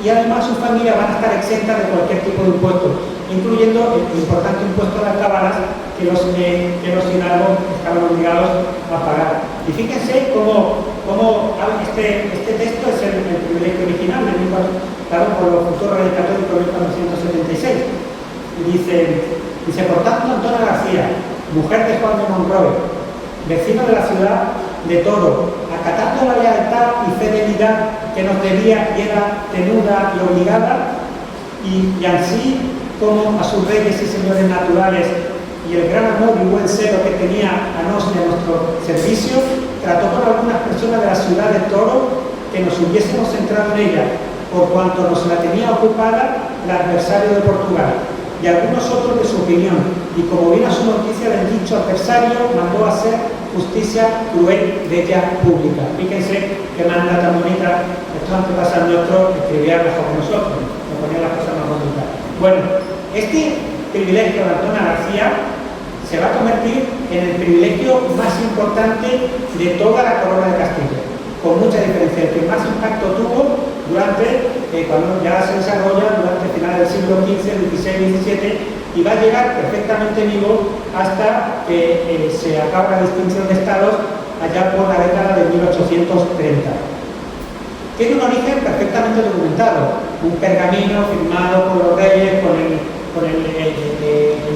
y además sus familias van a estar exentas de cualquier tipo de impuesto, incluyendo el importante impuesto de alcabalas que los hidalgos estaban obligados a pagar. Y fíjense cómo este texto es el privilegio original, dado por los futuros reyes católicos de 1476. Dice, por tanto, Antonia García, mujer de Juan de Monroy, vecino de la ciudad de Toro, acatando la lealtad y fidelidad que nos debía y era tenuda y obligada, y así como a sus reyes y señores naturales, y el gran amor y buen celo que tenía a nos y a nuestro servicio, trató con algunas personas de la ciudad de Toro que nos hubiésemos centrado en ella, por cuanto nos la tenía ocupada el adversario de Portugal, y algunos otros de su opinión, y como vino a su noticia del dicho adversario, mandó hacer justicia cruel de ella pública. Fíjense que manda tan bonita, estos antepasados nuestros escribían mejor que nosotros, me ponían las cosas más bonitas. Bueno, este privilegio de Antonia García se va a convertir en el privilegio más importante de toda la corona de Castilla, con mucha diferencia. El que más impacto tuvo durante, cuando ya se desarrolla durante finales del siglo XV, XVI, XVII, y va a llegar perfectamente vivo hasta que se acaba la distinción de estados allá por la década de 1830. Tiene un origen perfectamente documentado, un pergamino firmado por los reyes con el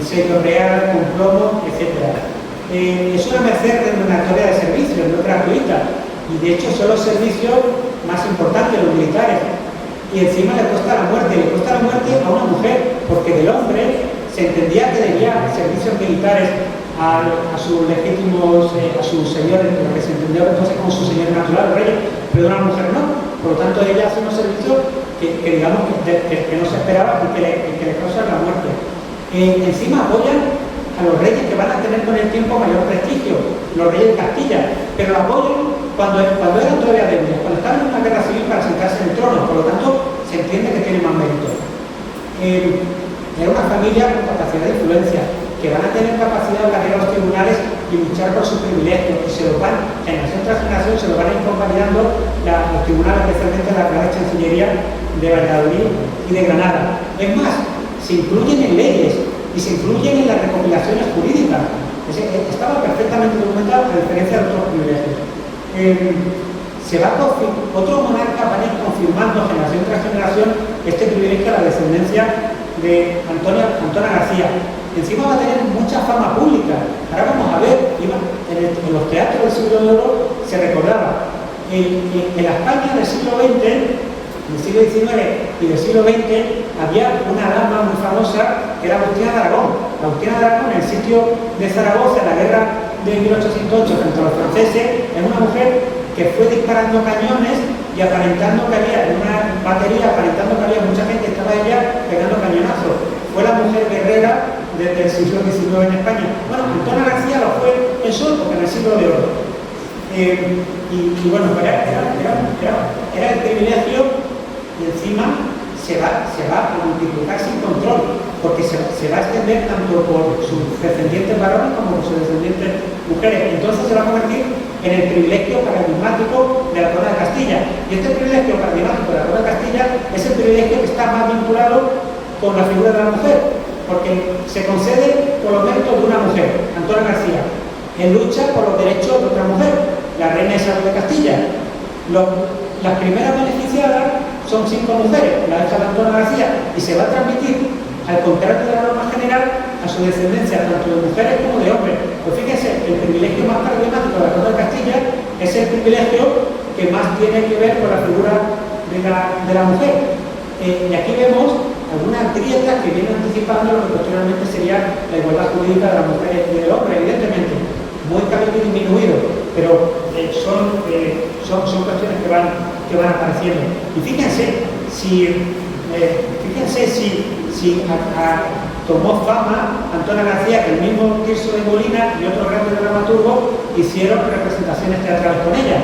sello real, con plomo, etc. Es una merced remuneratoria de servicios, no es gratuita, y de hecho son los servicios más importantes, los militares, y encima le cuesta la muerte a una mujer, porque del hombre se entendía que debía servicios militares a sus legítimos, a sus señores, lo que se entendía entonces como sus señores naturales, reyes, pero de una mujer no. Por lo tanto, ella hace unos servicios que digamos que no se esperaba y que le causan la muerte. Encima apoyan a los reyes que van a tener con el tiempo mayor prestigio, los reyes de Castilla, pero lo apoyan cuando eran todavía débiles, cuando estaban en una guerra civil para sentarse en el trono. Por lo tanto, se entiende que tiene más mérito. Era una familia con capacidad de influencia, que van a tener capacidad de ir a los tribunales y luchar por sus privilegios, y se lo van, generación tras generación, se lo van a ir convalidando los tribunales, especialmente la Real Chancillería de Valladolid y de Granada. Es más, se incluyen en leyes y se incluyen en las recopilaciones jurídicas. Estaba perfectamente documentado, a diferencia de otros privilegios. Otro monarca va a ir confirmando generación tras generación este privilegio a la descendencia de Antonia García. Encima va a tener mucha fama pública. Ahora vamos a ver, en los teatros del siglo de oro se recordaba. En la España del siglo XX, del siglo XIX y del siglo XX, había una dama muy famosa que era Agustina de Aragón. Agustina de Aragón, en el sitio de Zaragoza, en la guerra de 1808 frente a los franceses, es una mujer que fue disparando cañones y aparentando que había en una batería, aparentando que había mucha gente, estaba ella pegando cañonazos. Fue la mujer guerrera desde el siglo XIX en España. Bueno, Antonia García lo fue en su época, en el siglo de oro. Y bueno, era el privilegio, y encima se va a multiplicar sin control, porque se va a extender tanto por sus descendientes varones como por sus descendientes mujeres. Entonces se va a convertir en el privilegio paradigmático de la corona de Castilla. Y este privilegio paradigmático de la corona de Castilla es el privilegio que está más vinculado con la figura de la mujer, porque se concede por los méritos de una mujer, Antonia García, en lucha por los derechos de otra mujer, la reina Isabel de Castilla. Las primeras beneficiadas son 5 mujeres, la hija de Antonia García, y se va a transmitir, al contrario de la norma general, a su descendencia, tanto de mujeres como de hombres. Pues fíjense, el privilegio más paradigmático de la corona de Castilla es el privilegio que más tiene que ver con la figura de la mujer. Y aquí vemos algunas grietas que vienen anticipando lo que posteriormente sería la igualdad jurídica de la mujer y del hombre, evidentemente, muy claramente disminuido, pero son cuestiones que van apareciendo. Y fíjense si tomó fama Antonia García, que el mismo Tirso de Molina y otros grandes dramaturgos hicieron representaciones teatrales con ella.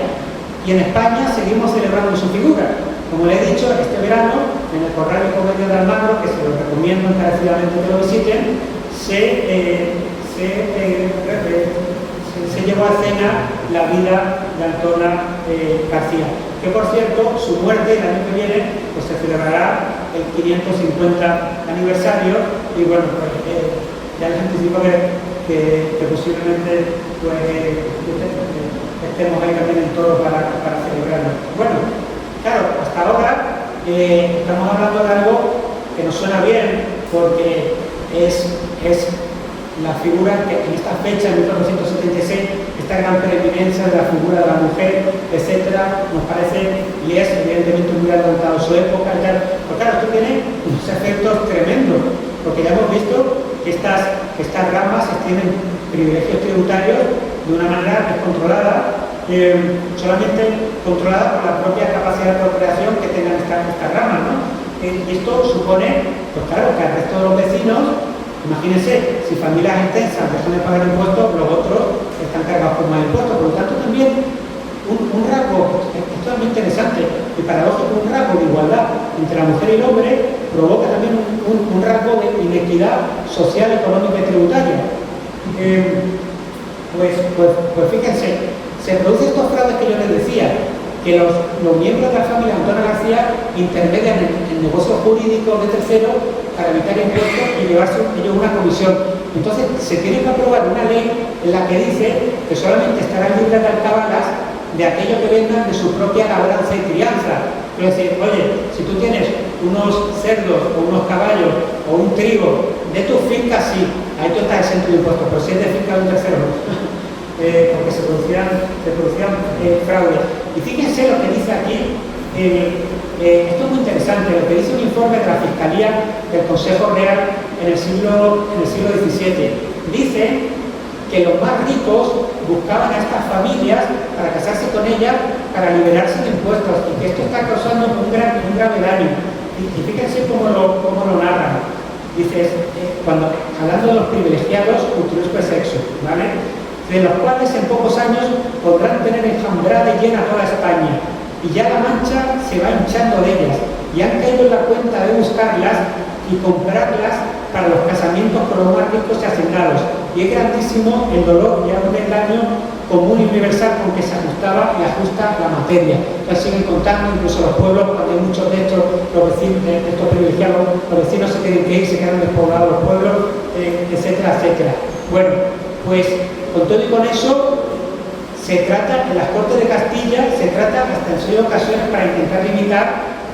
Y en España seguimos celebrando su figura. Como le he dicho, este verano, en el Corral de Comedia de Almagro, que se lo recomiendo encarecidamente que lo visiten, se llevó a escena la vida de Antonia García. Que por cierto, su muerte el año que viene pues se celebrará el 550 aniversario y bueno, pues, ya les anticipo que posiblemente pues, estemos ahí también en todo para celebrarlo. Bueno, claro, hasta ahora estamos hablando de algo que nos suena bien porque es la figura que en esta fecha, en 1976, esta gran preeminencia de la figura de la mujer, etcétera, nos parece, y es evidentemente muy adelantado su época y tal. Pero claro, esto tiene unos efectos tremendos, porque ya hemos visto que estas ramas tienen privilegios tributarios de una manera descontrolada, solamente controlada por la propia capacidad de procreación que tengan estas ramas, ¿no? Y esto supone, pues claro, que al resto de los vecinos, imagínense, si familias extensas dejan de pagar impuestos, los otros están cargados con más impuestos. Por lo tanto, también un rasgo, esto es muy interesante y paradójico, un rasgo de igualdad entre la mujer y el hombre provoca también un rasgo de inequidad social, económica y tributaria. Pues fíjense, se producen estos fraudes que yo les decía, que los miembros de la familia Antonia García intermedian en negocios jurídicos de terceros para evitar impuestos y llevarse ellos una comisión. Entonces se tiene que aprobar una ley en la que dice que solamente estarán libres de alcabalas de aquello que vendan de su propia labranza y crianza. Es decir, oye, si tú tienes unos cerdos o unos caballos o un trigo de tus fincas, sí, ahí tú estás exento de impuestos, pero si es de finca de un tercero, no. Porque se producían fraudes. Y fíjense lo que dice aquí, esto es muy interesante, lo que dice un informe de la Fiscalía del Consejo Real en el siglo XVII. Dice que los más ricos buscaban a estas familias para casarse con ellas, para liberarse de impuestos, y que esto está causando un grave daño. Y fíjense cómo lo narran. Dice, hablando de los privilegiados culturales de sexo, ¿vale?, de los cuales en pocos años podrán tener enjambrada y llena toda España, y ya la Mancha se va hinchando de ellas, y han caído en la cuenta de buscarlas y comprarlas para los casamientos con los más ricos y hacendados, y es grandísimo el dolor y aún el daño común y universal con que se ajustaba y ajusta la materia. Entonces siguen contando, incluso los pueblos, cuando hay muchos de estos, los vecinos, estos privilegiados, los vecinos se tienen que ir, se quedan despoblados los pueblos, etcétera, etcétera. Bueno, pues con todo y con eso, se trata, en las Cortes de Castilla, se trata hasta en 6 ocasiones para intentar limitar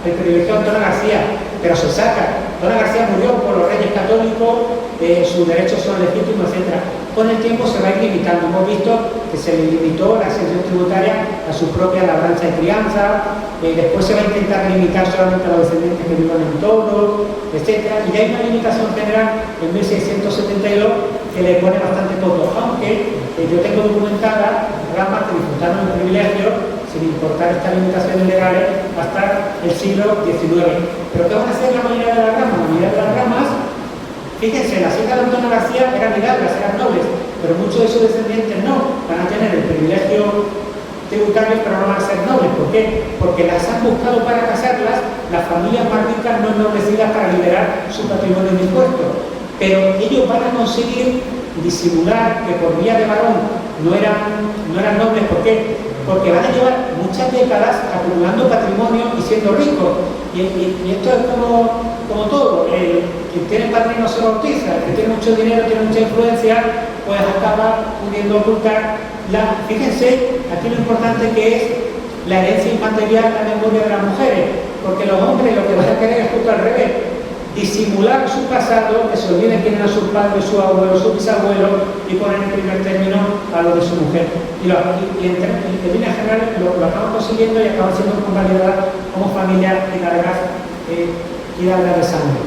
el privilegio de Antonia García, pero se saca. Antonia García murió por los reyes católicos, sus derechos son legítimos, etc. Con el tiempo se va a ir limitando. Hemos visto que se le limitó la exención tributaria a su propia labranza y crianza, después se va a intentar limitar solamente a los descendientes que vivan en toros, etc. Y hay una limitación general en 1672 que le pone bastante coto, aunque yo tengo documentada ramas que disfrutaron el privilegio sin importar estas limitaciones legales hasta el siglo XIX. ¿Pero qué van a hacer la mayoría de las ramas? La mayoría de las ramas, fíjense, las hijas de Antonia García eran hidalgas, eran nobles, pero muchos de sus descendientes no, van a tener el privilegio tributario, pero no van a ser nobles. ¿Por qué? Porque las han buscado para casarlas las familias más ricas no enoblecidas para liberar su patrimonio de impuestos. Pero ellos van a conseguir disimular que por vía de varón no eran nobles. ¿Por qué? Porque van a llevar muchas décadas acumulando patrimonio y siendo ricos. Y esto es como todo. Quien tiene padrino se bautiza, el que tiene mucho dinero, tiene mucha influencia, pues acaba pudiendo ocultar Fíjense, aquí lo importante que es la herencia inmaterial, la memoria de las mujeres, porque los hombres lo que van a querer es justo al revés, disimular su pasado, que se olviden quién eran sus padres, sus abuelos, sus bisabuelos, y poner en primer término a lo de su mujer. Y en línea general lo acaban consiguiendo y acaban siendo convalidadas como familias hidalgas de sangre.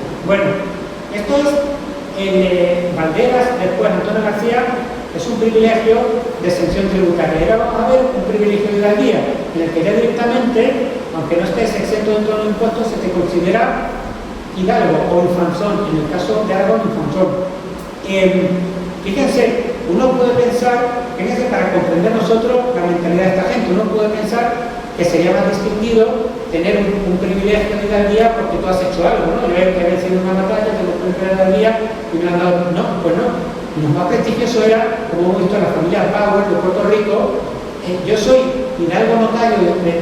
privilegio de exención tributaria. Ahora vamos a ver un privilegio de hidalguía, en el que ya directamente, aunque no estés exento de todos los impuestos, se te considera hidalgo o infanzón, en el caso de Aragón, infanzón. Fíjense, uno puede pensar, fíjense, para comprender nosotros la mentalidad de esta gente, uno puede pensar que sería más distinguido tener un privilegio de hidalguía porque tú has hecho algo, ¿no? Yo he vencido una batalla, tengo un privilegio de hidalguía y me han dado... No, pues no. Lo más prestigioso era, como hemos visto en la familia Power de Puerto Rico, yo soy hidalgo notorio, de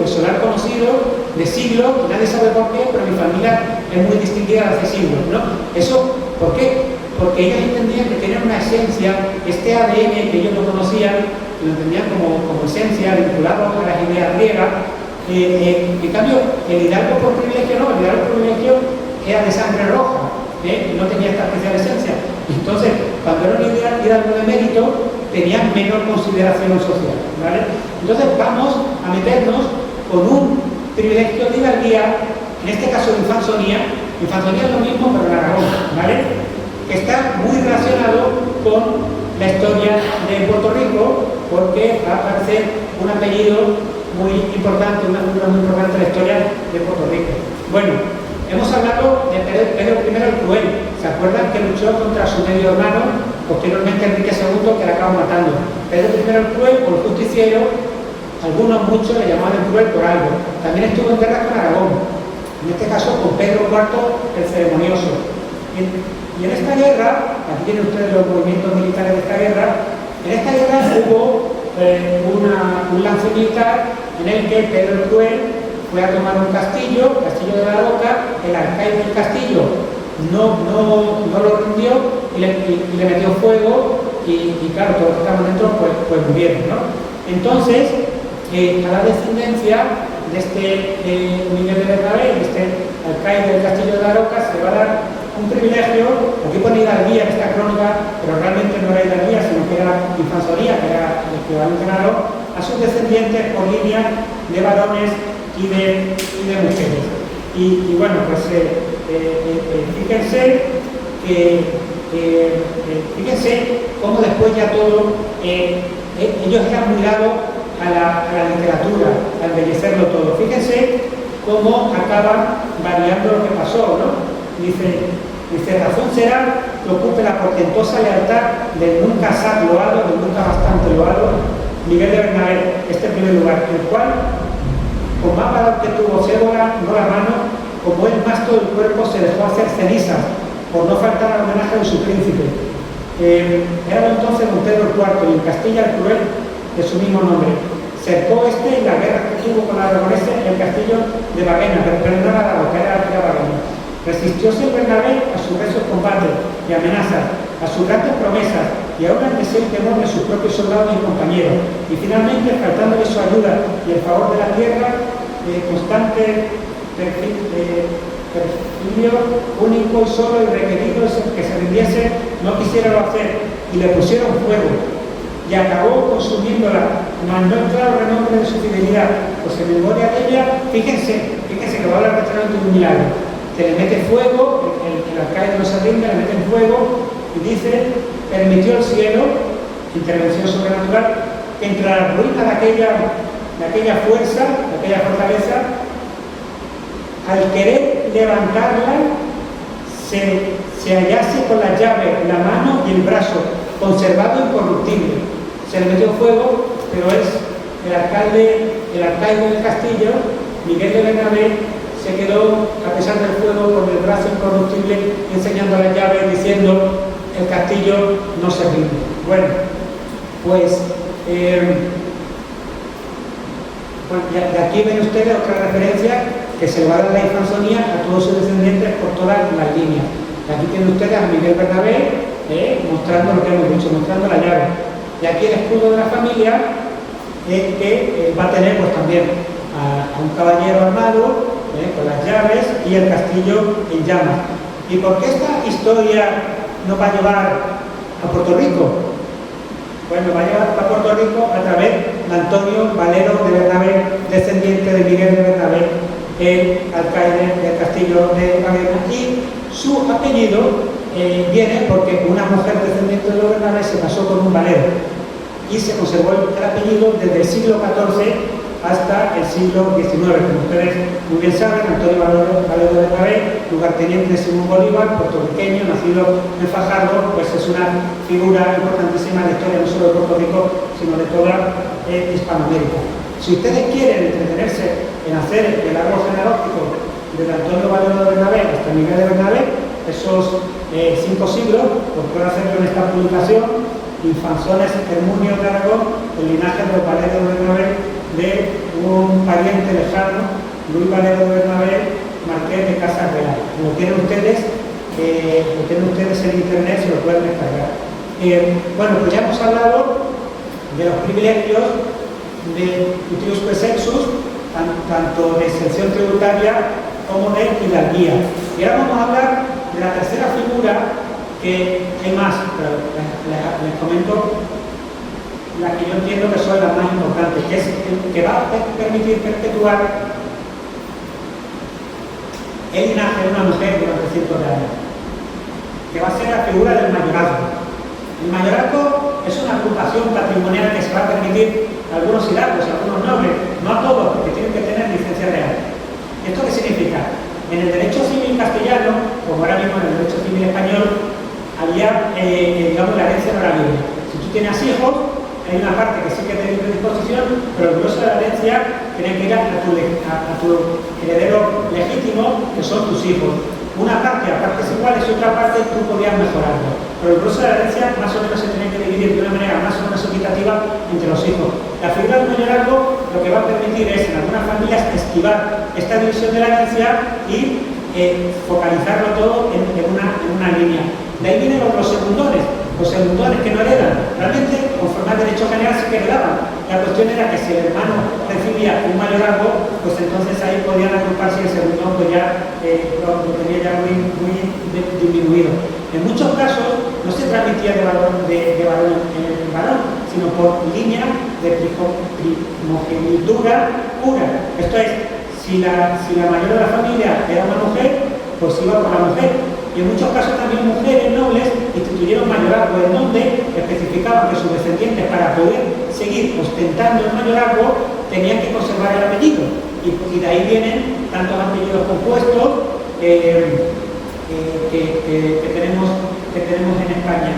solar conocido, de siglo, nadie sabe por qué, pero mi familia es muy distinguida de hace siglos, ¿no? Eso, ¿por qué? Porque ellos entendían que tenían una esencia, este ADN que ellos no conocían, que lo entendían como esencia, vinculado a las ideas griegas. En cambio, el hidalgo por privilegio no, el hidalgo por privilegio era de sangre roja, no tenía esta especial esencia. Entonces, cuando era un hidalgo de mérito, tenían menor consideración social, ¿vale? Entonces vamos a meternos con un privilegio de hidalguía, en este caso de infanzonía. Infanzonía es lo mismo, pero en Aragón, ¿vale? Que está muy relacionado con la historia de Puerto Rico, porque va a aparecer un apellido muy importante, una figura muy importante de la historia de Puerto Rico. Bueno, hemos hablado de Pedro I el Cruel. ¿Se acuerdan que luchó contra su medio hermano, posteriormente Enrique II, que le acabó matando? Pedro I el Cruel, o el justiciero, muchos le llamaban el Cruel por algo. También estuvo en guerra con Aragón, en este caso con Pedro IV el Ceremonioso. Y en esta guerra, aquí tienen ustedes los movimientos militares de esta guerra, en esta guerra hubo un lance militar en el que Pedro el Cruel fue a tomar un castillo, el castillo de la Roca. El alcaide del castillo no lo rindió y le metió fuego y claro, todos los que estaban dentro pues murieron, ¿no? Entonces, a la descendencia de este Miguel de Bernabé, de este alcaide del castillo de la Roca, se le va a dar un privilegio. Aquí pone hidalguía en esta crónica, pero realmente no era hidalguía, sino que era infanzonía, que era el equivalente a Aragón, a sus descendientes por línea de varones y de mujeres. Y bueno, pues fíjense cómo después ya todo, ellos eran muy dados a la literatura, a embellecerlo todo. Fíjense cómo acaba variando lo que pasó, ¿no? Dice, razón será que ocupe la portentosa lealtad del nunca loado, del nunca bastante loado, Miguel de Bernabé, este primer lugar, el cual, con más valor que tuvo Cébola, no la mano, como él más todo el cuerpo se dejó hacer cenizas, por no faltar al homenaje de su príncipe. Era entonces don Pedro IV, y en Castilla el Cruel, de su mismo nombre. Cercó y la guerra que tuvo con los aragoneses el castillo de Baguena, pero no era la boca, era Baguena. Resistióse el Bernabé a sus recios combates y amenazas, a sus grandes promesas y aún al deseo y temor de sus propios soldados y compañeros. Y finalmente, faltándole su ayuda y el favor de la tierra, constante perfilio, único y solo y requerido que se rindiese, no quisiera hacer y le pusieron fuego y acabó consumiéndola, mas no claro renombre de su fidelidad, pues en memoria de ella, fíjense que va a hablar de un milagro. Se le mete fuego, el alcaide no se rinde, le meten fuego y dice, permitió el cielo, intervención sobrenatural, que entre la ruina de aquella fuerza, de aquella fortaleza, al querer levantarla, se hallase con la llave, la mano y el brazo, conservado incorruptible. Se le metió fuego, pero es el alcaide del castillo, Miguel de Bernabé, se quedó, a pesar del fuego, con el brazo incorruptible, enseñando la llave, diciendo, el castillo no se rinde. Bueno, pues, de aquí ven ustedes otra referencia que se le va a dar la infanzonía a todos sus descendientes por todas las líneas. Aquí tienen ustedes a Miguel Bernabé, mostrando lo que hemos dicho, mostrando la llave. Y aquí el escudo de la familia, que va a tener pues también a un caballero armado, con las llaves y el castillo en llamas. ¿Y por qué esta historia nos va a llevar a Puerto Rico? Bueno, va a llevar a Puerto Rico a través de Antonio Valero de Bernabé, descendiente de Miguel de Bernabé, el alcaide del castillo de Baguena, y su apellido viene porque una mujer descendiente de los Bernabé se casó con un valero. y se conservó el apellido desde el siglo XIV hasta el siglo XIX. Como ustedes muy bien saben, Antonio Valedo Bernabé, lugarteniente de Simón Bolívar, puertorriqueño, nacido en Fajardo, pues es una figura importantísima en la historia no solo de Puerto Rico, sino de toda Hispanoamérica. Si ustedes quieren entretenerse en hacer el árbol genealógico desde Antonio Valedo Bernabé hasta Miguel de Bernabé, esos 5 siglos, pues pueden hacerlo en esta publicación, Infanzones Hermunio de Aragón, el linaje de los Valedo Bernabé, de un pariente lejano, Luis Valedo Bernabé, marqués de Casa Real. Lo tienen ustedes en internet, se lo pueden descargar. Bueno, pues ya hemos hablado de los privilegios de Iusque Sexus, tanto de exención tributaria como de hidalguía. Y ahora vamos a hablar de la tercera figura, que hay más, pero les comento la que yo entiendo que son las más importantes, que es el que va a permitir perpetuar el linaje de una mujer durante cientos de años, que va a ser la figura del mayorazgo. El mayorazgo es una ocupación patrimonial que se va a permitir a algunos hidalgos y a algunos nobles, no a todos, porque tienen que tener licencia real. ¿Esto qué significa? En el derecho civil castellano, como ahora mismo en el derecho civil español, había, digamos, la herencia no era libre. Si tú tienes hijos, hay una parte que sí que te libre disposición, pero el grueso de la herencia tiene que ir a tu heredero legítimo, que son tus hijos. Una parte a partes iguales y otra parte tú podías mejorarlo. Pero el grueso de la herencia más o menos se tiene que dividir de una manera más o menos equitativa entre los hijos. La figura del mayorazgo lo que va a permitir es, en algunas familias, esquivar esta división de la herencia y focalizarlo todo en una línea. De ahí vienen los segundones. Los segundones que no heredan, realmente, conforme al derecho general sí que heredaban. La cuestión era que si el hermano recibía un mayorazgo, pues entonces ahí podían agruparse y el segundón pues ya lo tenía ya muy disminuido. En muchos casos no se transmitía de varón en varón, sino por línea de primogenitura pura. Esto es, si la mayor de la familia era una mujer, pues iba por la mujer. Y en muchos casos también mujeres nobles instituyeron mayorazgo en donde especificaban que sus descendientes, para poder seguir ostentando el mayorazgo, tenían que conservar el apellido. Y de ahí vienen tantos apellidos compuestos que tenemos en España.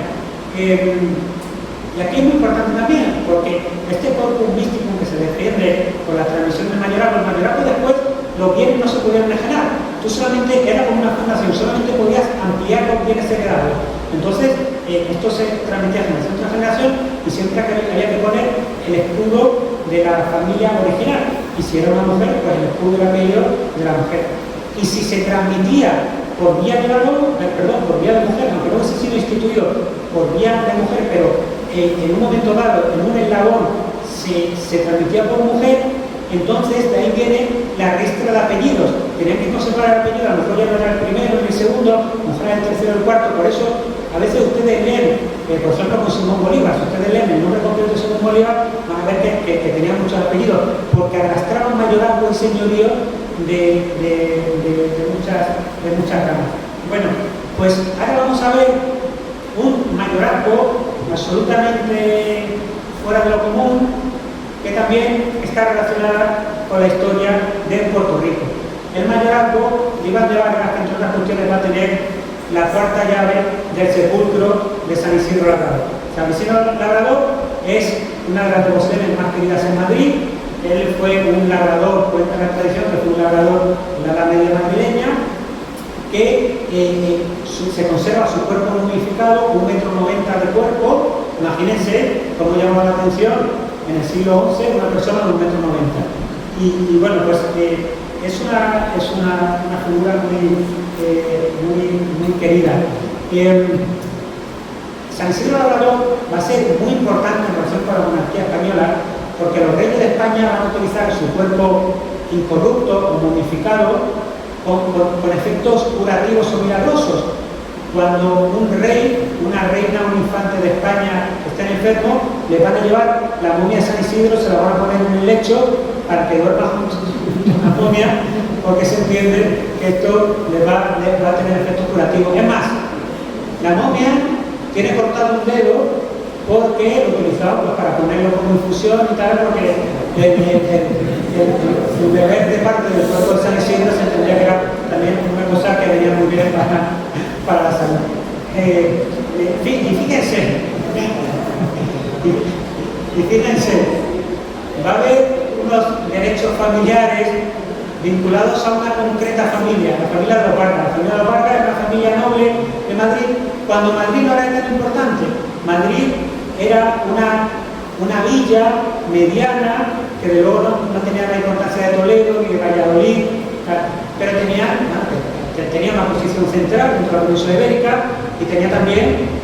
Y aquí es muy importante también, porque este corpus místico que se defiende con la transmisión del mayorazgo, el mayorazgo después los bienes no se pudieron enajenar. Tú solamente, era como una fundación, solamente podías ampliar los bienes heredados. Entonces, esto se transmitía de generación tras generación y siempre había que poner el escudo de la familia original. Y si era una mujer, pues el escudo del apellido de la mujer. Y si se transmitía por vía de varón, por vía de mujer, aunque no hubiese sido instituido por vía de mujer, pero en un momento dado, en un eslabón, se transmitía por mujer, entonces de ahí viene la ristra de apellidos. Tenían que conservar el apellido, a lo mejor ya no era el primero ni el segundo, a lo mejor era el tercero o el cuarto. Por eso a veces ustedes leen, por ejemplo con Simón Bolívar, si ustedes leen el nombre completo de Simón Bolívar, van a ver que tenía muchos apellidos, porque arrastraban mayorazgo y señorío de muchas ramas. Bueno, pues ahora vamos a ver un mayorazgo absolutamente fuera de lo común, que también está relacionada con la historia de Puerto Rico. El mayorazgo de Iván de Vargas, que entre otras cuestiones va a tener la cuarta llave del sepulcro de San Isidro Labrador. San Isidro Labrador es una de las devociones más queridas en Madrid. Él fue un labrador, cuenta la tradición que fue un labrador en la Edad Media madrileña, que se conserva su cuerpo momificado, 1,90 m de cuerpo. Imagínense cómo llamó la atención en el siglo XI una persona de 1,90 m. Y bueno, pues es una figura muy querida. San Isidro Labrador va a ser muy importante en relación con la monarquía española, porque los reyes de España van a utilizar su cuerpo incorrupto o momificado con efectos curativos o milagrosos. Cuando un rey, una reina o un infante de España estén enfermos, le van a llevar la momia de San Isidro, se la van a poner en el lecho para que duerma junto a la momia, porque se entiende que esto le va a tener efectos curativos. Es más, la momia tiene cortado un dedo porque lo utilizaban pues, para ponerlo como infusión y tal, porque el beber de parte del cuerpo de San Isidro se entendía que era también una cosa que venía muy bien para la salud. Y fíjense, va a haber unos derechos familiares vinculados a una concreta familia, la familia de los Vargas. La familia de los Vargas es una familia noble de Madrid, cuando Madrid no era tan importante. Madrid era una villa mediana que de luego no tenía la importancia de Toledo ni de Valladolid, pero tenía una posición central dentro de la península ibérica y tenía también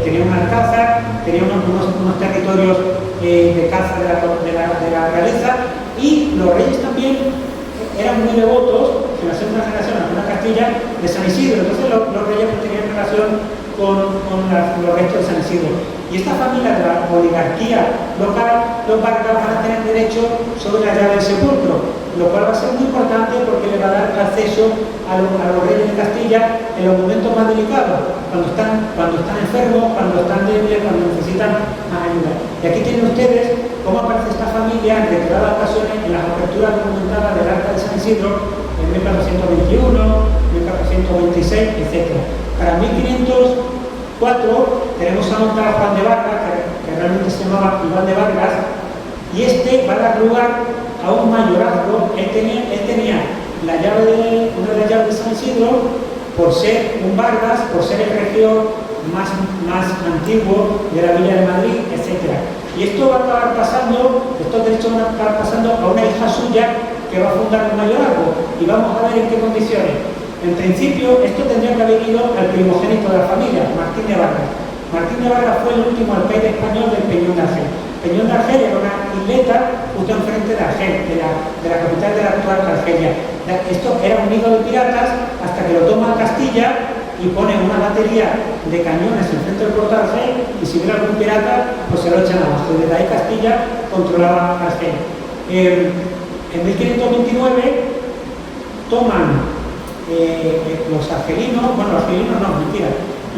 tenía un alcázar, tenía unos territorios de caza de la realeza, y los reyes también eran muy devotos en la segunda generación, en la Castilla, de San Isidro. Entonces los reyes tenían relación con los restos de San Isidro. Y esta familia de la oligarquía local, los Vargas van a tener derecho sobre la llave del sepulcro, lo cual va a ser muy importante porque le va a dar acceso a los reyes de Castilla en los momentos más delicados, cuando están enfermos, cuando están débiles, cuando necesitan más ayuda. Y aquí tienen ustedes cómo aparece esta familia en reiteradas ocasiones en las aperturas documentadas del Arca de San Isidro en 1421, 1426, etc. Para 1504 tenemos a montar a Juan de Vargas, que realmente se llamaba Iván de Vargas, y este va a dar lugar a un mayorazgo. Él tenía una de las llaves de San Isidro por ser un Vargas, por ser el regidor más antiguo de la Villa de Madrid, etc. Y esto va a acabar pasando, estos derechos van a acabar pasando a una hija suya que va a fundar un mayorazgo, y vamos a ver en qué condiciones. En principio, esto tendría que haber ido al primogénito de la familia, Martín de Vargas. Martín de Vargas fue el último alcaide español del Peñón de Argel. Peñón de Argel era una isleta justo enfrente de Argel, de la capital de la actual Argelia. Esto era un nido de piratas hasta que lo toma Castilla y pone una batería de cañones enfrente del puerto de Argel, y si hubiera algún pirata, pues se lo echan abajo. Y desde ahí Castilla controlaba Argel. En 1529 toman los argelinos,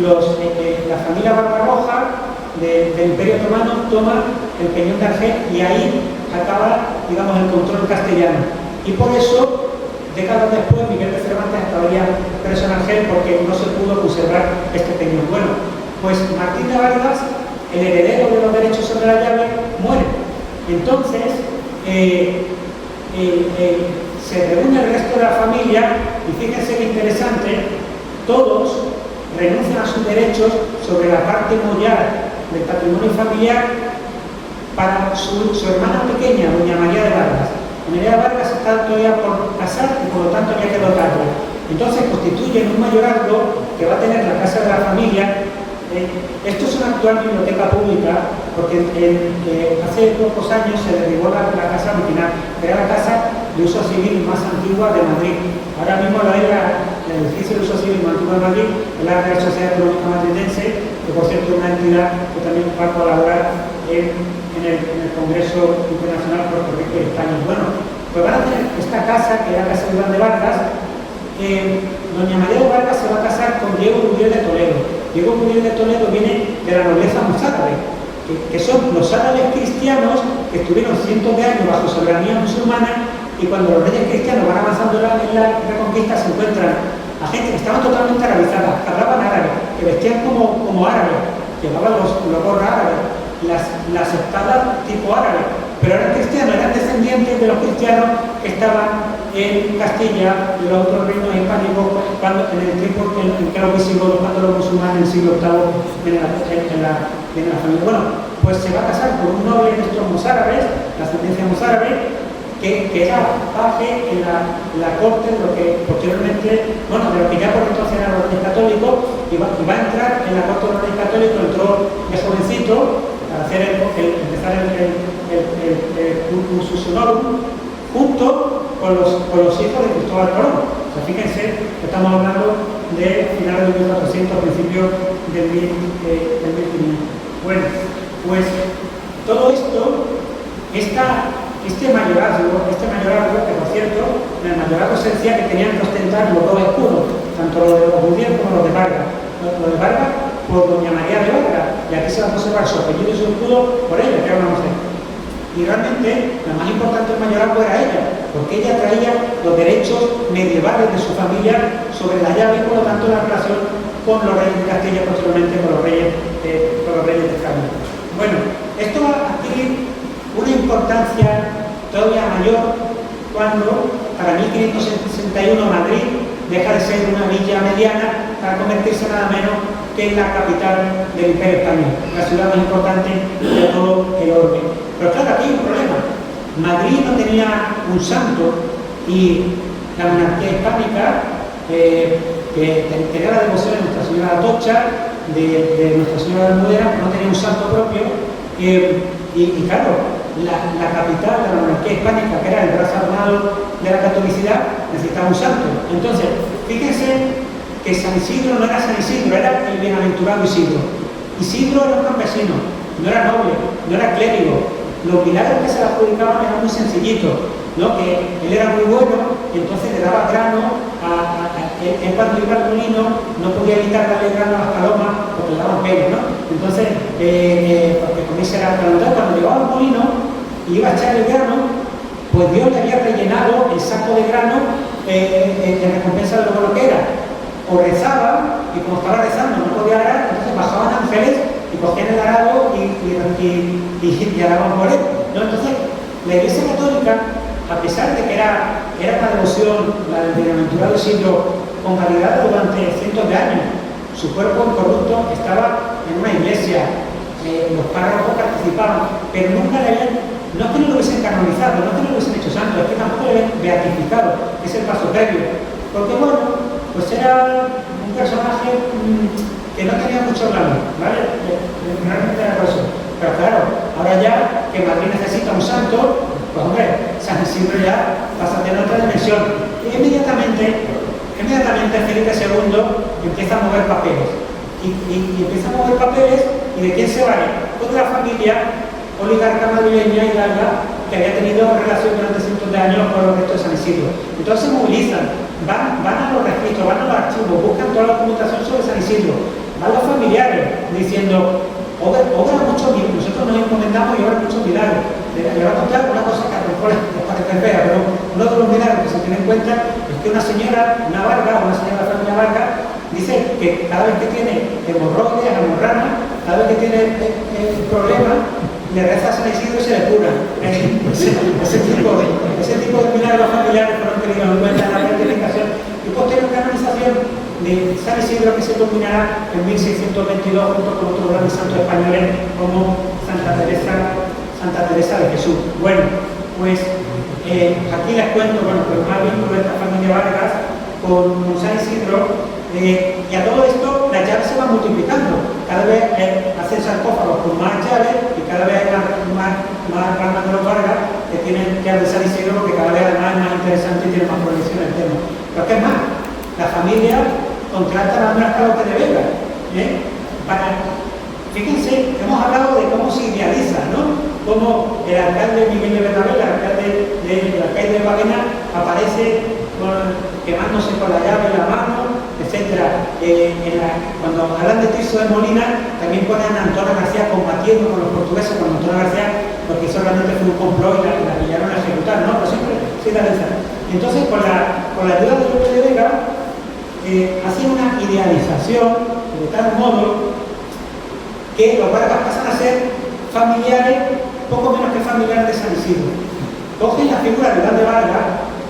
la familia Barbarroja del Imperio Otomano toma el Peñón de Argel, y ahí acaba, digamos, el control castellano. Y por eso, décadas después, Miguel de Cervantes acabaría preso en Argel porque no se pudo conservar este peñón. Bueno, pues Martín de Vargas, el heredero de los derechos sobre la llave, muere. Entonces, se reúne el resto de la familia, y fíjense qué interesante, todos renuncian a sus derechos sobre la parte moral del patrimonio familiar para su hermana pequeña, doña María de Vargas. María de Vargas está todavía por casar y por lo tanto había que dotarla. Entonces constituyen un mayorazgo que va a tener la casa de la familia. Esto es una actual biblioteca pública, porque hace pocos años se derribó la casa original, que era la casa de uso civil más antigua de Madrid. Ahora mismo el edificio de uso civil más antiguo de Madrid es la Real Sociedad Económica Madridense, que por cierto es una entidad que también va a colaborar en el Congreso Internacional Puerto Rico y España. Bueno, pues van a tener esta casa, que es la casa de Iván de Vargas. Doña María de Vargas se va a casar con Diego Muriel de Toledo. Diego Muriel de Toledo viene de la nobleza mozárabe, que son los árabes cristianos que estuvieron cientos de años bajo soberanía musulmana, y cuando los reyes cristianos van avanzando en la reconquista se encuentran a gente que estaban totalmente arabizadas, que hablaban árabe, que vestían como árabes, llevaban los gorros árabes, las espadas tipo árabe, pero eran cristianos, eran descendientes de los cristianos que estaban en Castilla y los otros reinos hispánicos en el tiempo en que los visigodos, cuando los musulmanes en el siglo VIII vienen a la familia. Bueno, pues se va a casar con un noble de estos mozárabes, la ascendencia mozárabe, que era paje en la corte de lo que posteriormente, de lo que ya por entonces eran los reyes católicos, y va a entrar en la corte de los reyes católicos. Entró de jovencito para empezar el cursus honorum, junto con los hijos de Cristóbal Colón. O sea, fíjense, estamos hablando de finales de 1400, principios del 1500. Bueno, pues todo esto, este mayorazgo, que por cierto, en el mayorazgo se decía que tenían que ostentar los dos escudos, tanto los de los judíos como los de Vargas. Los de Vargas por doña María de Vargas, y aquí se va a conservar su apellido y su escudo por ella, que era una mujer. Y realmente la más importante del mayorazgo era ella, porque ella traía los derechos medievales de su familia sobre la llave y por lo tanto la relación con los reyes de Castilla, posteriormente con los reyes de Cádiz. Bueno, esto va a adquirir una importancia todavía mayor cuando para 1561 Madrid deja de ser una villa mediana para convertirse nada menos que en la capital del Imperio Español, la ciudad más importante de todo el orbe. Pero claro, aquí hay un problema. Madrid no tenía un santo y la monarquía hispánica que tenía la devoción de Nuestra Señora de Atocha, de Nuestra Señora de Almudena, no tenía un santo propio y claro, la capital de la monarquía hispánica, que era el brazo armado de la catolicidad, necesitaba un santo. Entonces, fíjense que San Isidro no era San Isidro, era el bienaventurado Isidro. Isidro era un campesino, no era noble, no era clérigo. Los milagros que se le adjudicaban eran muy sencillitos, ¿no? Que él era muy bueno y entonces le daba grano él cuando iba al molino no podía evitar darle grano a las palomas porque le daban pelo, ¿no? Entonces, porque con ese era cuando llegaba al molino y iba a echar el grano, pues Dios le había rellenado el saco de grano en recompensa de lo bueno que era. O rezaba, y como estaba rezando no podía arar, entonces bajaban ángeles y cogían el arado y araban por él, ¿no? Entonces, la Iglesia Católica, a pesar de que era una devoción, la del bienaventurado Isidro, con validad durante cientos de años, su cuerpo incorrupto estaba en una iglesia, los párrocos participaban, pero nunca le habían, no es que no lo hubiesen canonizado, no es que no lo hubiesen hecho santo, es que tampoco le habían beatificado, es el paso previo, porque bueno, pues era un personaje que no tenía mucho valor, ¿vale? Realmente era eso. Pero claro, ahora ya que Madrid necesita un santo, pues hombre, San Isidro ya pasa a tener otra dimensión. Y inmediatamente Felipe II empieza a mover papeles. Y empieza a mover papeles, ¿y de quién se vale? Pues de la familia oligarca madrileña y larga que había tenido relación durante cientos de años con los restos de San Isidro. Entonces se movilizan, van a los registros, van a los archivos, buscan toda la documentación sobre San Isidro, van los familiares diciendo, obra mucho milagro, nosotros nos encomendamos y obra muchos milagros. Le voy a contar una cosa que a lo mejor les parece fea, pero uno de los milagros que se tiene en cuenta es que una señora, una Vargas, una señora de la familia Vargas, dice que cada vez que tiene hemorroides, hemorranas, cada vez que tiene problemas, le reza a San Isidro y se le cura. Ese tipo de milagros familiares fueron tenidos en cuenta en la beatificación y posterior canonización de San Isidro, que se culminará en 1622 junto con otros grandes santos españoles como Santa Teresa de Jesús. Bueno, pues aquí les cuento, pues más vínculo de esta familia Vargas con San Isidro. Y a todo esto las llaves se van multiplicando, cada vez hacen sarcófagos con más llaves y cada vez hay más ramas de los Vargas que tienen que de San Isidro, porque cada vez además es más interesante y tiene más proyección el tema. Pero ¿qué más? La familia contrata a Manuel Escalope de Vega, fíjense, hemos hablado de cómo se idealiza, ¿no? Cómo el alcalde Miguel de Bernabé, el alcalde de Baena, aparece quemándose con la llave en la mano, etc. Cuando hablan de Tirso de Molina, también ponen a Antonio García combatiendo con los portugueses, con Antonio García, porque eso realmente fue un complot y la pillaron a ejecutar, ¿no? Pero siempre se idealiza. Entonces, con la ayuda de Lope de Vega, hace una idealización de tal modo que los Vargas pasan a ser familiares, poco menos que familiares de San Isidro. Cogen la figura de Iván de Vargas,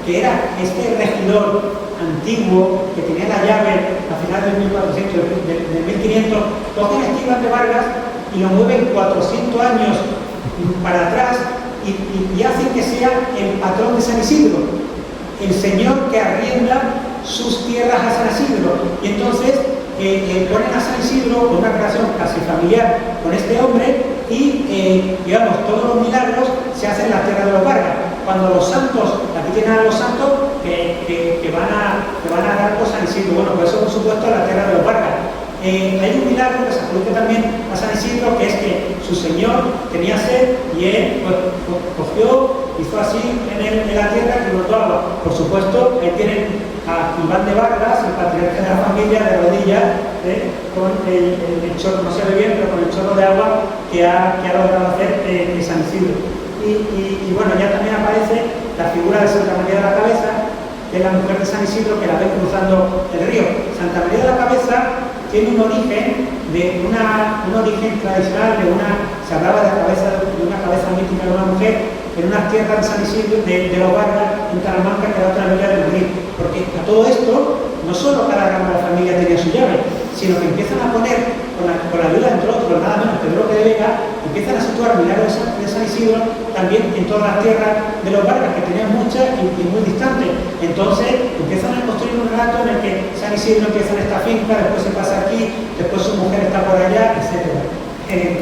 que era este regidor antiguo que tenía la llave a finales del 1400, del 1500, cogen a Iván de Vargas y lo mueven 400 años para atrás y hacen que sea el patrón de San Isidro, el señor que arrienda sus tierras a San Isidro. Y entonces ponen a San Isidro con una relación casi familiar con este hombre y, digamos, todos los milagros se hacen en la tierra de los Vargas. Cuando los santos, aquí tienen a los santos que van a dar por San Isidro, bueno, pues eso por supuesto en la tierra de los Vargas. Hay un milagro que se atribuye también a San Isidro, que es que su señor tenía sed y él pues, cogió hizo así en la tierra y brotó agua. Por supuesto, ahí tienen a Iván de Vargas, el patriarca de la familia, de rodillas, con el chorro, no se ve bien, pero con el chorro de agua que ha logrado hacer San Isidro. Y bueno, ya también aparece la figura de Santa María de la Cabeza, que es la mujer de San Isidro, que la ve cruzando el río. Santa María de la Cabeza tiene un origen tradicional, se hablaba de una cabeza mítica de una mujer en unas tierras de San Isidro, de los Vargas, en Talamanca, que era otra villa de Madrid. Porque a todo esto, no solo cada rama de la familia tenía su llave, sino que empiezan a poner, con la ayuda, entre otros, nada menos Pedro de Vega, empiezan a situar milagros de San Isidro también en todas las tierras de los Vargas, que tenían muchas y muy distantes. Entonces empiezan a construir un relato en el que San Isidro empieza en esta finca, después se pasa aquí, después su mujer está por allá, etc.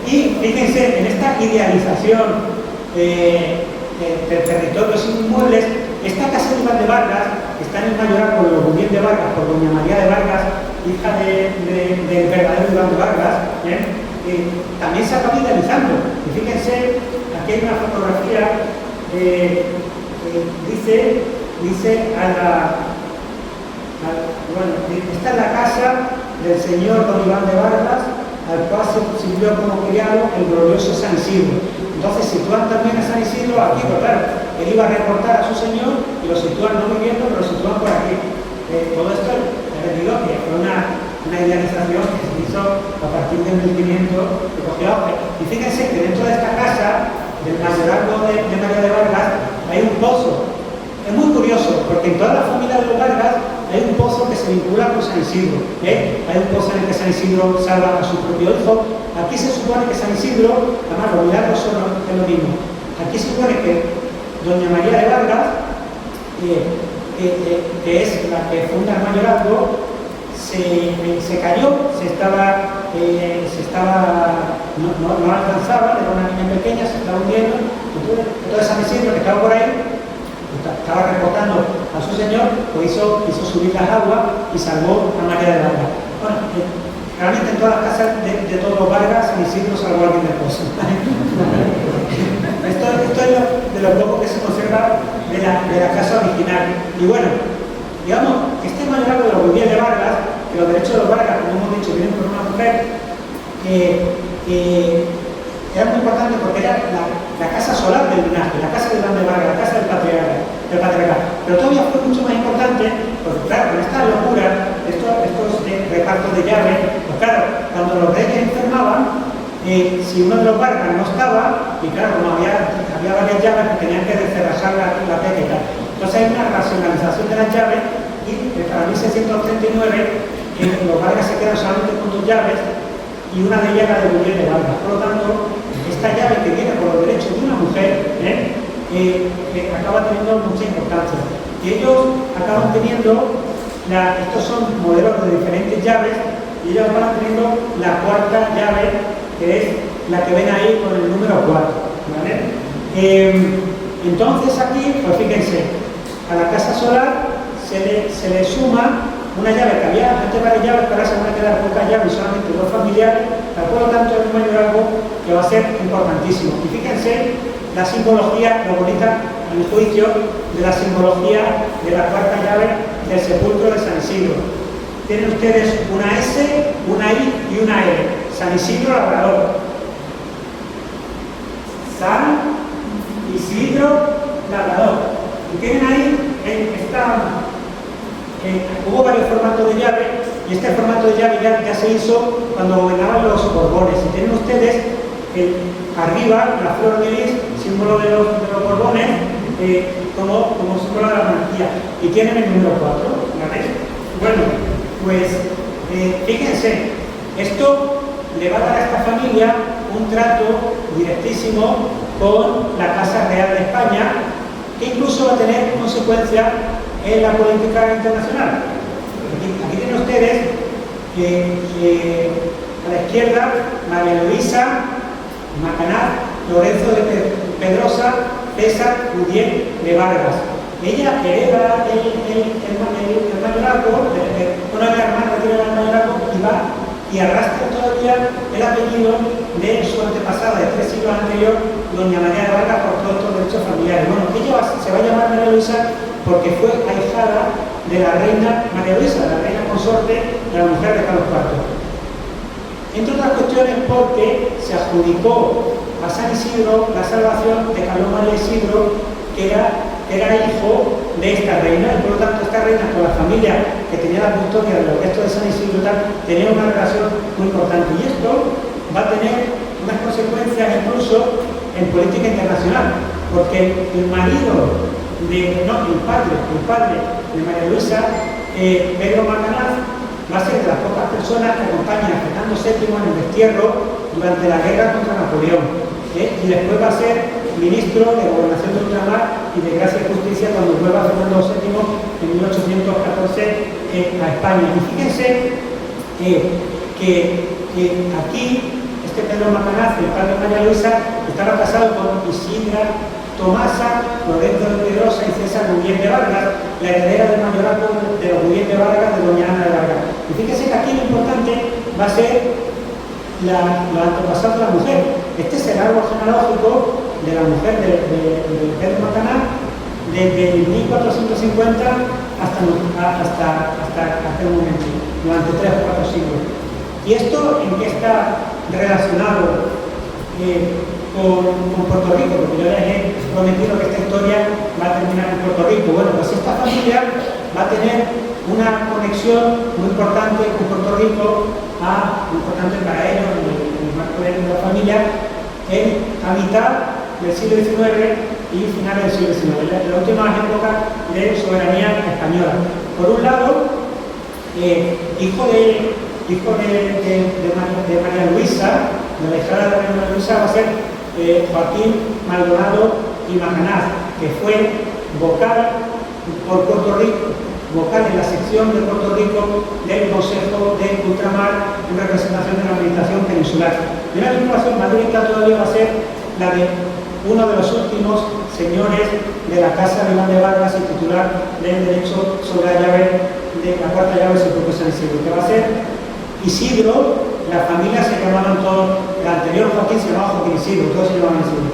Y fíjense, en esta idealización del territorio sin inmuebles, esta casa de Iván de Vargas, que está en el mayorazgo de los Guillén de Vargas, por doña María de Vargas, hija del verdadero Iván de Vargas, también se acaba idealizando. Y fíjense, aquí hay una fotografía, dice bueno, esta es la casa del señor don Iván de Vargas, al cual se sirvió como criado el glorioso San Isidro. Entonces sitúan también a San Isidro aquí, pero claro, él iba a reportar a su señor y lo sitúan no viviendo, pero lo sitúan por aquí. Todo esto, les digo que fue una idealización que se hizo a partir de 1500, que cogió auge. Y fíjense que dentro de esta casa, del mayorazgo de María de Vargas, hay un pozo. Es muy curioso, porque en toda la familia de los Vargas hay un pozo que se vincula con San Isidro. Hay un pozo en el que San Isidro salva a su propio hijo. Aquí se supone que San Isidro, además los milagros son lo mismo. Aquí se supone que doña María de Vargas, que es la que funda el mayorazgo, se cayó, no alcanzaba, era una niña pequeña, se estaba hundiendo. Entonces San Isidro, que estaba por ahí, estaba reportando a su señor, pues hizo subir las aguas y salvó a María de Vargas. Bueno, realmente en todas las casas de todos los Vargas, San Isidro salvó a alguien del pozo. Esto es de lo poco que se conserva de la casa original. Y bueno, digamos, este mayorazgo de los Guillén de Vargas, que los derechos de los Vargas, como hemos dicho, vienen por una mujer, era muy importante porque era la casa solar del linaje, la casa de Iván de Vargas, la casa del patriarca. Pero todavía fue mucho más importante, porque claro, con esta locura, estos repartos de llaves, pues claro, cuando los reyes enfermaban, si uno de los Vargas no estaba, y claro, como había varias llaves, pues tenían que descerrajar la teca y tal. Entonces hay una racionalización de las llaves, y para 1639 los Vargas se quedan solamente con 2 llaves, y una de ellas la de Guillén de Vargas. Por lo tanto, esta llave que viene por los derechos de una mujer acaba teniendo mucha importancia. Y ellos acaban teniendo, estos son modelos de diferentes llaves, y ellos acaban teniendo la 4ª llave, que es la que ven ahí con el número 4. ¿Vale? Entonces aquí, pues fíjense, a la casa solar se le suma una llave que había antes varias llaves, pero ahora se van a quedar pocas llaves y solamente 2 familiares. Por lo tanto, es un mayorazgo que va a ser importantísimo. Y fíjense la simbología, lo bonita, a mi juicio, de la simbología de la 4ª llave del sepulcro de San Isidro. Tienen ustedes una S, una I y una L. San Isidro Labrador. San Isidro Labrador. Y tienen ahí hubo varios formatos de llave, y este formato de llave ya se hizo cuando gobernaban los Borbones. Y tienen ustedes arriba la flor de lis, símbolo de los Borbones, como símbolo de la monarquía. Y tienen el número 4, ¿vale? Bueno, pues fíjense, esto le va a dar a esta familia un trato directísimo con la Casa Real de España, que incluso va a tener consecuencias en la política internacional. Aquí tienen ustedes a la izquierda María Luisa Macanaz, Lorenzo de Pedrosa, César Guillén de Vargas. Ella hereda el mayorazgo, una de las hermanas tiene el mayorazgo y arrastra todavía el apellido de su antepasada de 3 siglos anterior, doña María de Vargas por todos estos derechos familiares. Bueno, ella se va a llamar María Luisa porque fue ahijada de la reina María Luisa, la reina consorte de la mujer de Carlos IV. Entre otras cuestiones porque se adjudicó a San Isidro la salvación de Carlos María Isidro, que era hijo de esta reina, y por lo tanto esta reina con la familia que tenía la custodia de los restos de San Isidro tenía una relación muy importante, y esto va a tener unas consecuencias incluso en política internacional, porque el padre de María Luisa, Pedro Macanaz, va a ser de las pocas personas que acompañan a Fernando VII en el destierro durante la guerra contra Napoleón, y después va a ser ministro de Gobernación de Ultramar y de Gracia y Justicia cuando vuelva Fernando VII en 1814 a España. Y fíjense que aquí este Pedro Macanaz, el padre de María Luisa, estaba casado con Isidra Tomasa Lorenzo de Pedrosa y César Guillén de Vargas, la heredera del mayorazgo de los Guillén de Vargas, de doña Ana de Vargas. Y fíjense que aquí lo importante va a ser los antepasados de la mujer. Este es el árbol genealógico de la mujer de Pedro Macanaz desde 1450 hasta el momento, durante 3 o 4 siglos. ¿Y esto en qué está relacionado con Puerto Rico? Porque yo les he prometido que esta historia va a terminar en Puerto Rico. Bueno, pues esta familia va a tener una conexión muy importante con Puerto Rico, muy importante para ellos, en el marco de la familia, a mitad del siglo XIX y finales del siglo XIX, la última época de soberanía española. Por un lado, hijo de María Luisa, de la hija de María Luisa, va a ser Joaquín Maldonado y Macanaz, que fue vocal por Puerto Rico, vocal en la sección de Puerto Rico del Consejo de Ultramar en representación de la Administración Peninsular. Y una vinculación más directa todavía va a ser la de uno de los últimos señores de la Casa de Iván de Vargas y titular del derecho sobre la llave, de la cuarta llave del propio San Isidro, que va a ser Isidro. Las familias se llamaban todos, el anterior Joaquín se llamaba Joaquín Isidro, todos se llamaban Isidro.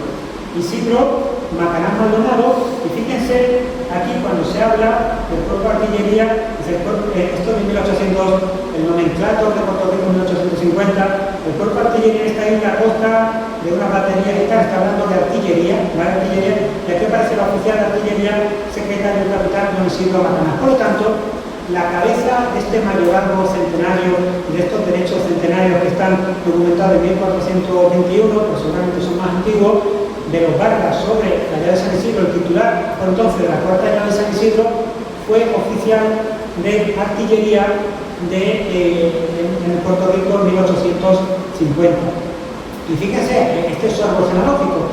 Isidro Macanaz Maldonado, y fíjense aquí cuando se habla del cuerpo de artillería, esto es de 1800, el nomenclator de Puerto Rico en 1850, el cuerpo de artillería está en la costa de una batería, está hablando de artillería, ¿vale? Artillería, y aquí aparece la oficial de artillería, secretario del capitán don Isidro Macanaz. Por lo tanto, la cabeza de este mayorazgo centenario y de estos derechos centenarios que están documentados en 1421, pero seguramente son más antiguos, de los Vargas sobre la llave de San Isidro, el titular por entonces de la cuarta llave de San Isidro, fue oficial de artillería en Puerto Rico en 1850. Y fíjense, este es su árbol genealógico.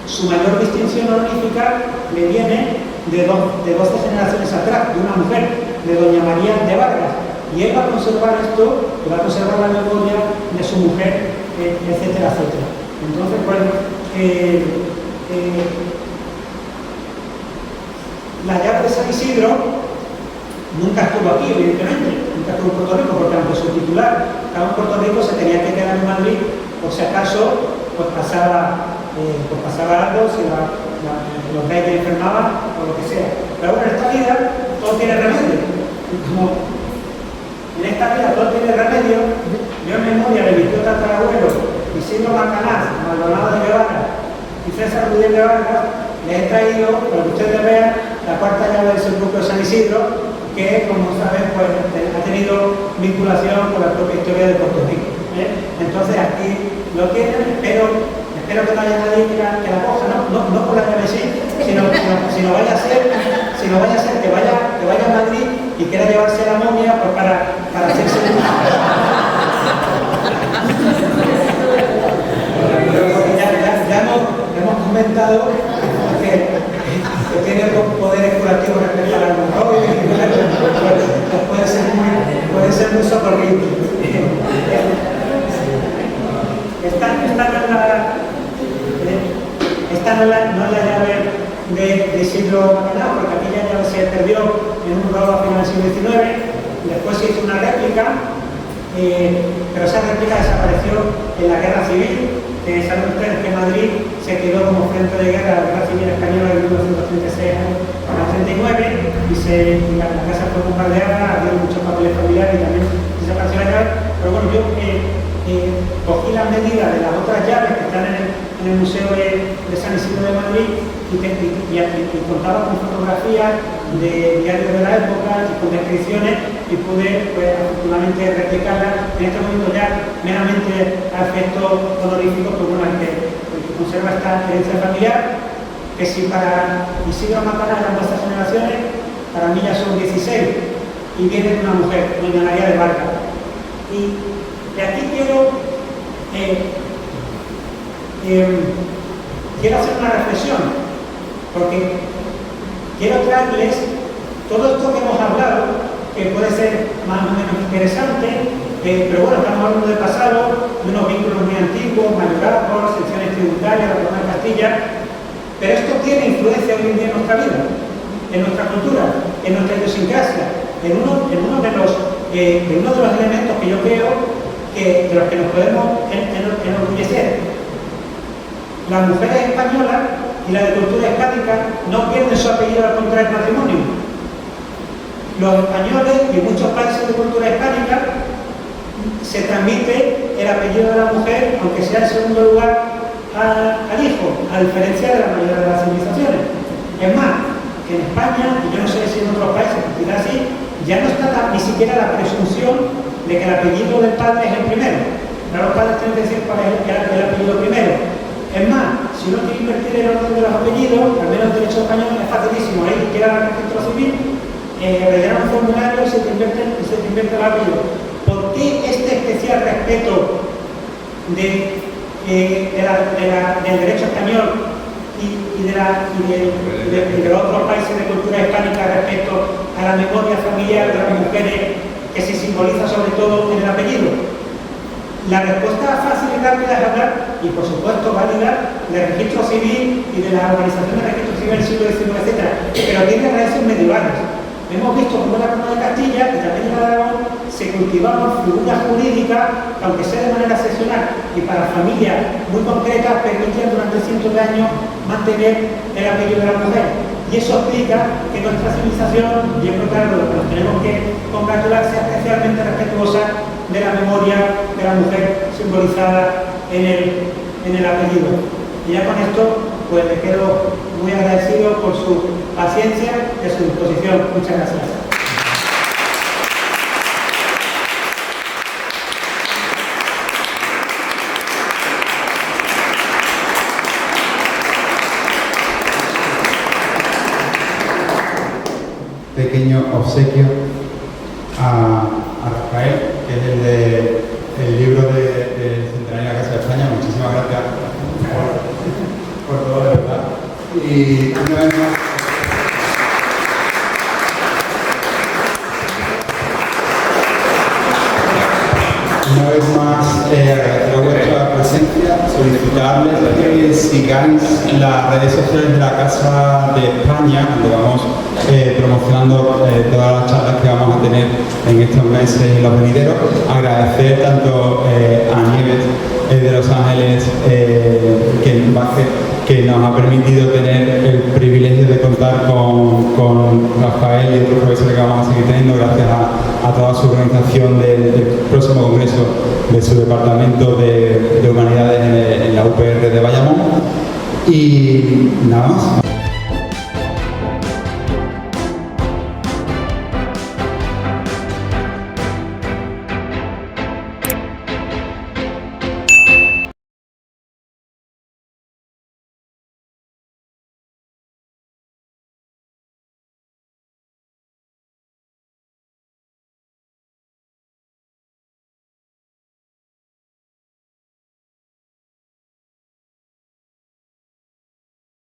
Su mayor distinción honorífica le viene de 12 generaciones atrás, de una mujer, de doña María de Vargas. Y él va a conservar esto, va a conservar la memoria de su mujer, etcétera, etcétera. Entonces, bueno, la llave de San Isidro nunca estuvo aquí, evidentemente, nunca estuvo en Puerto Rico, porque aunque su titular estaba en Puerto Rico, se tenía que quedar en Madrid, por si acaso pues pasaba algo, si los reyes enfermaban o lo que sea. Pero bueno, en esta vida todo tiene remedio. Como en esta vida todo tiene remedio, yo en memoria de mi tío tatarabuelo, Isidro Macanaz, Maldonado de Vargas y César Guillén de Vargas, les he traído, para que ustedes vean, la cuarta llave del sepulcro de San Isidro, que, como saben, pues, ha tenido vinculación con la propia historia de Puerto Rico. Entonces aquí lo tienen, espero que no haya nadie que la coja, no por la llave sí, sino vaya a ser que vaya a Madrid y quiera llevarse la momia pues para hacerse ya hemos comentado que tiene poderes curativos respecto a la hemorroides y puede ser muy socorrido. Esta no es la llave de Isidro Macanaz, porque aquella llave se perdió en un robo a finales del siglo XIX. Después se hizo una réplica, pero esa réplica desapareció en la guerra civil saben ustedes que Madrid se quedó como frente de guerra de la Guerra Civil Española de 1936 al 39 y la casa fue bombardeada, había muchos papeles familiares y también desapareció la llave. Pero bueno, yo cogí las medidas de las otras llaves que están en el Museo de San Isidro de Madrid y contaba con fotografías de diarios de la época y con descripciones y pude, pues, afortunadamente replicarlas en este momento ya meramente a efectos honoríficos, pues bueno, que conserva esta herencia familiar, que si para Isidro Macanaz eran 12 generaciones, para mí ya son 16, y viene de una mujer, doña María de Barca. Y de aquí quiero hacer una reflexión, porque quiero traerles todo esto que hemos hablado, que puede ser más o menos interesante, pero bueno, estamos hablando del pasado, de unos vínculos muy antiguos, mayorazgos, secciones tributarias, la Corona de Castilla, pero esto tiene influencia hoy en día en nuestra vida, en nuestra cultura, en nuestra idiosincrasia, en uno de los elementos que yo creo de los que nos podemos enorgullecer. Las mujeres españolas y la de cultura hispánica no pierden su apellido al contraer matrimonio. Los españoles y muchos países de cultura hispánica se transmite el apellido de la mujer, aunque sea en segundo lugar al hijo, a diferencia de la mayoría de las civilizaciones. Es más, en España, y yo no sé si en otros países, porque así, ya no está ni siquiera la presunción de que el apellido del padre es el primero. Ahora los padres tienen que decir cuál es el apellido primero. Es más, si uno quiere invertir el orden de los apellidos, al menos el derecho español es facilísimo. Ahí que era el registro civil, rellenar un formulario y se te invierte el apellido. ¿Por qué este especial respeto del derecho español y de los otros países de cultura hispánica respecto a la memoria familiar de las mujeres, que se simboliza sobre todo en el apellido? La respuesta fácil y rápida es hablar, y por supuesto válida, del registro civil y de la organización del registro civil del siglo XIX, etc. Pero tiene raíces medievales. Hemos visto cómo en la Corona de Castilla y también en la de Aragón se cultivaban figuras jurídicas, aunque sea de manera excepcional y para familias muy concretas, permitían durante cientos de años mantener el apellido de la mujer. Y eso explica que nuestra civilización, y es lo que nos tenemos que congratular, sea especialmente respetuosa de la memoria de la mujer simbolizada en el apellido. Y ya con esto, pues le quedo muy agradecido por su paciencia y su disposición. Muchas gracias. Pequeño obsequio a Rafael, que es el libro del Centenario de la Casa de España. Muchísimas gracias por todo, de verdad. Y una vez más, agradecer a vuestra presencia, solicitarles que sigáis las redes sociales de la Casa de España, donde vamos promocionando todas las charlas que vamos a tener en estos meses en los venideros. Agradecer tanto a Nieves de Los Ángeles, que nos ha permitido tener el privilegio de contar con Rafael y otros profesores que vamos a seguir teniendo, gracias a toda su organización del próximo congreso de su departamento de Humanidades en la UPR de Bayamón. Y nada más.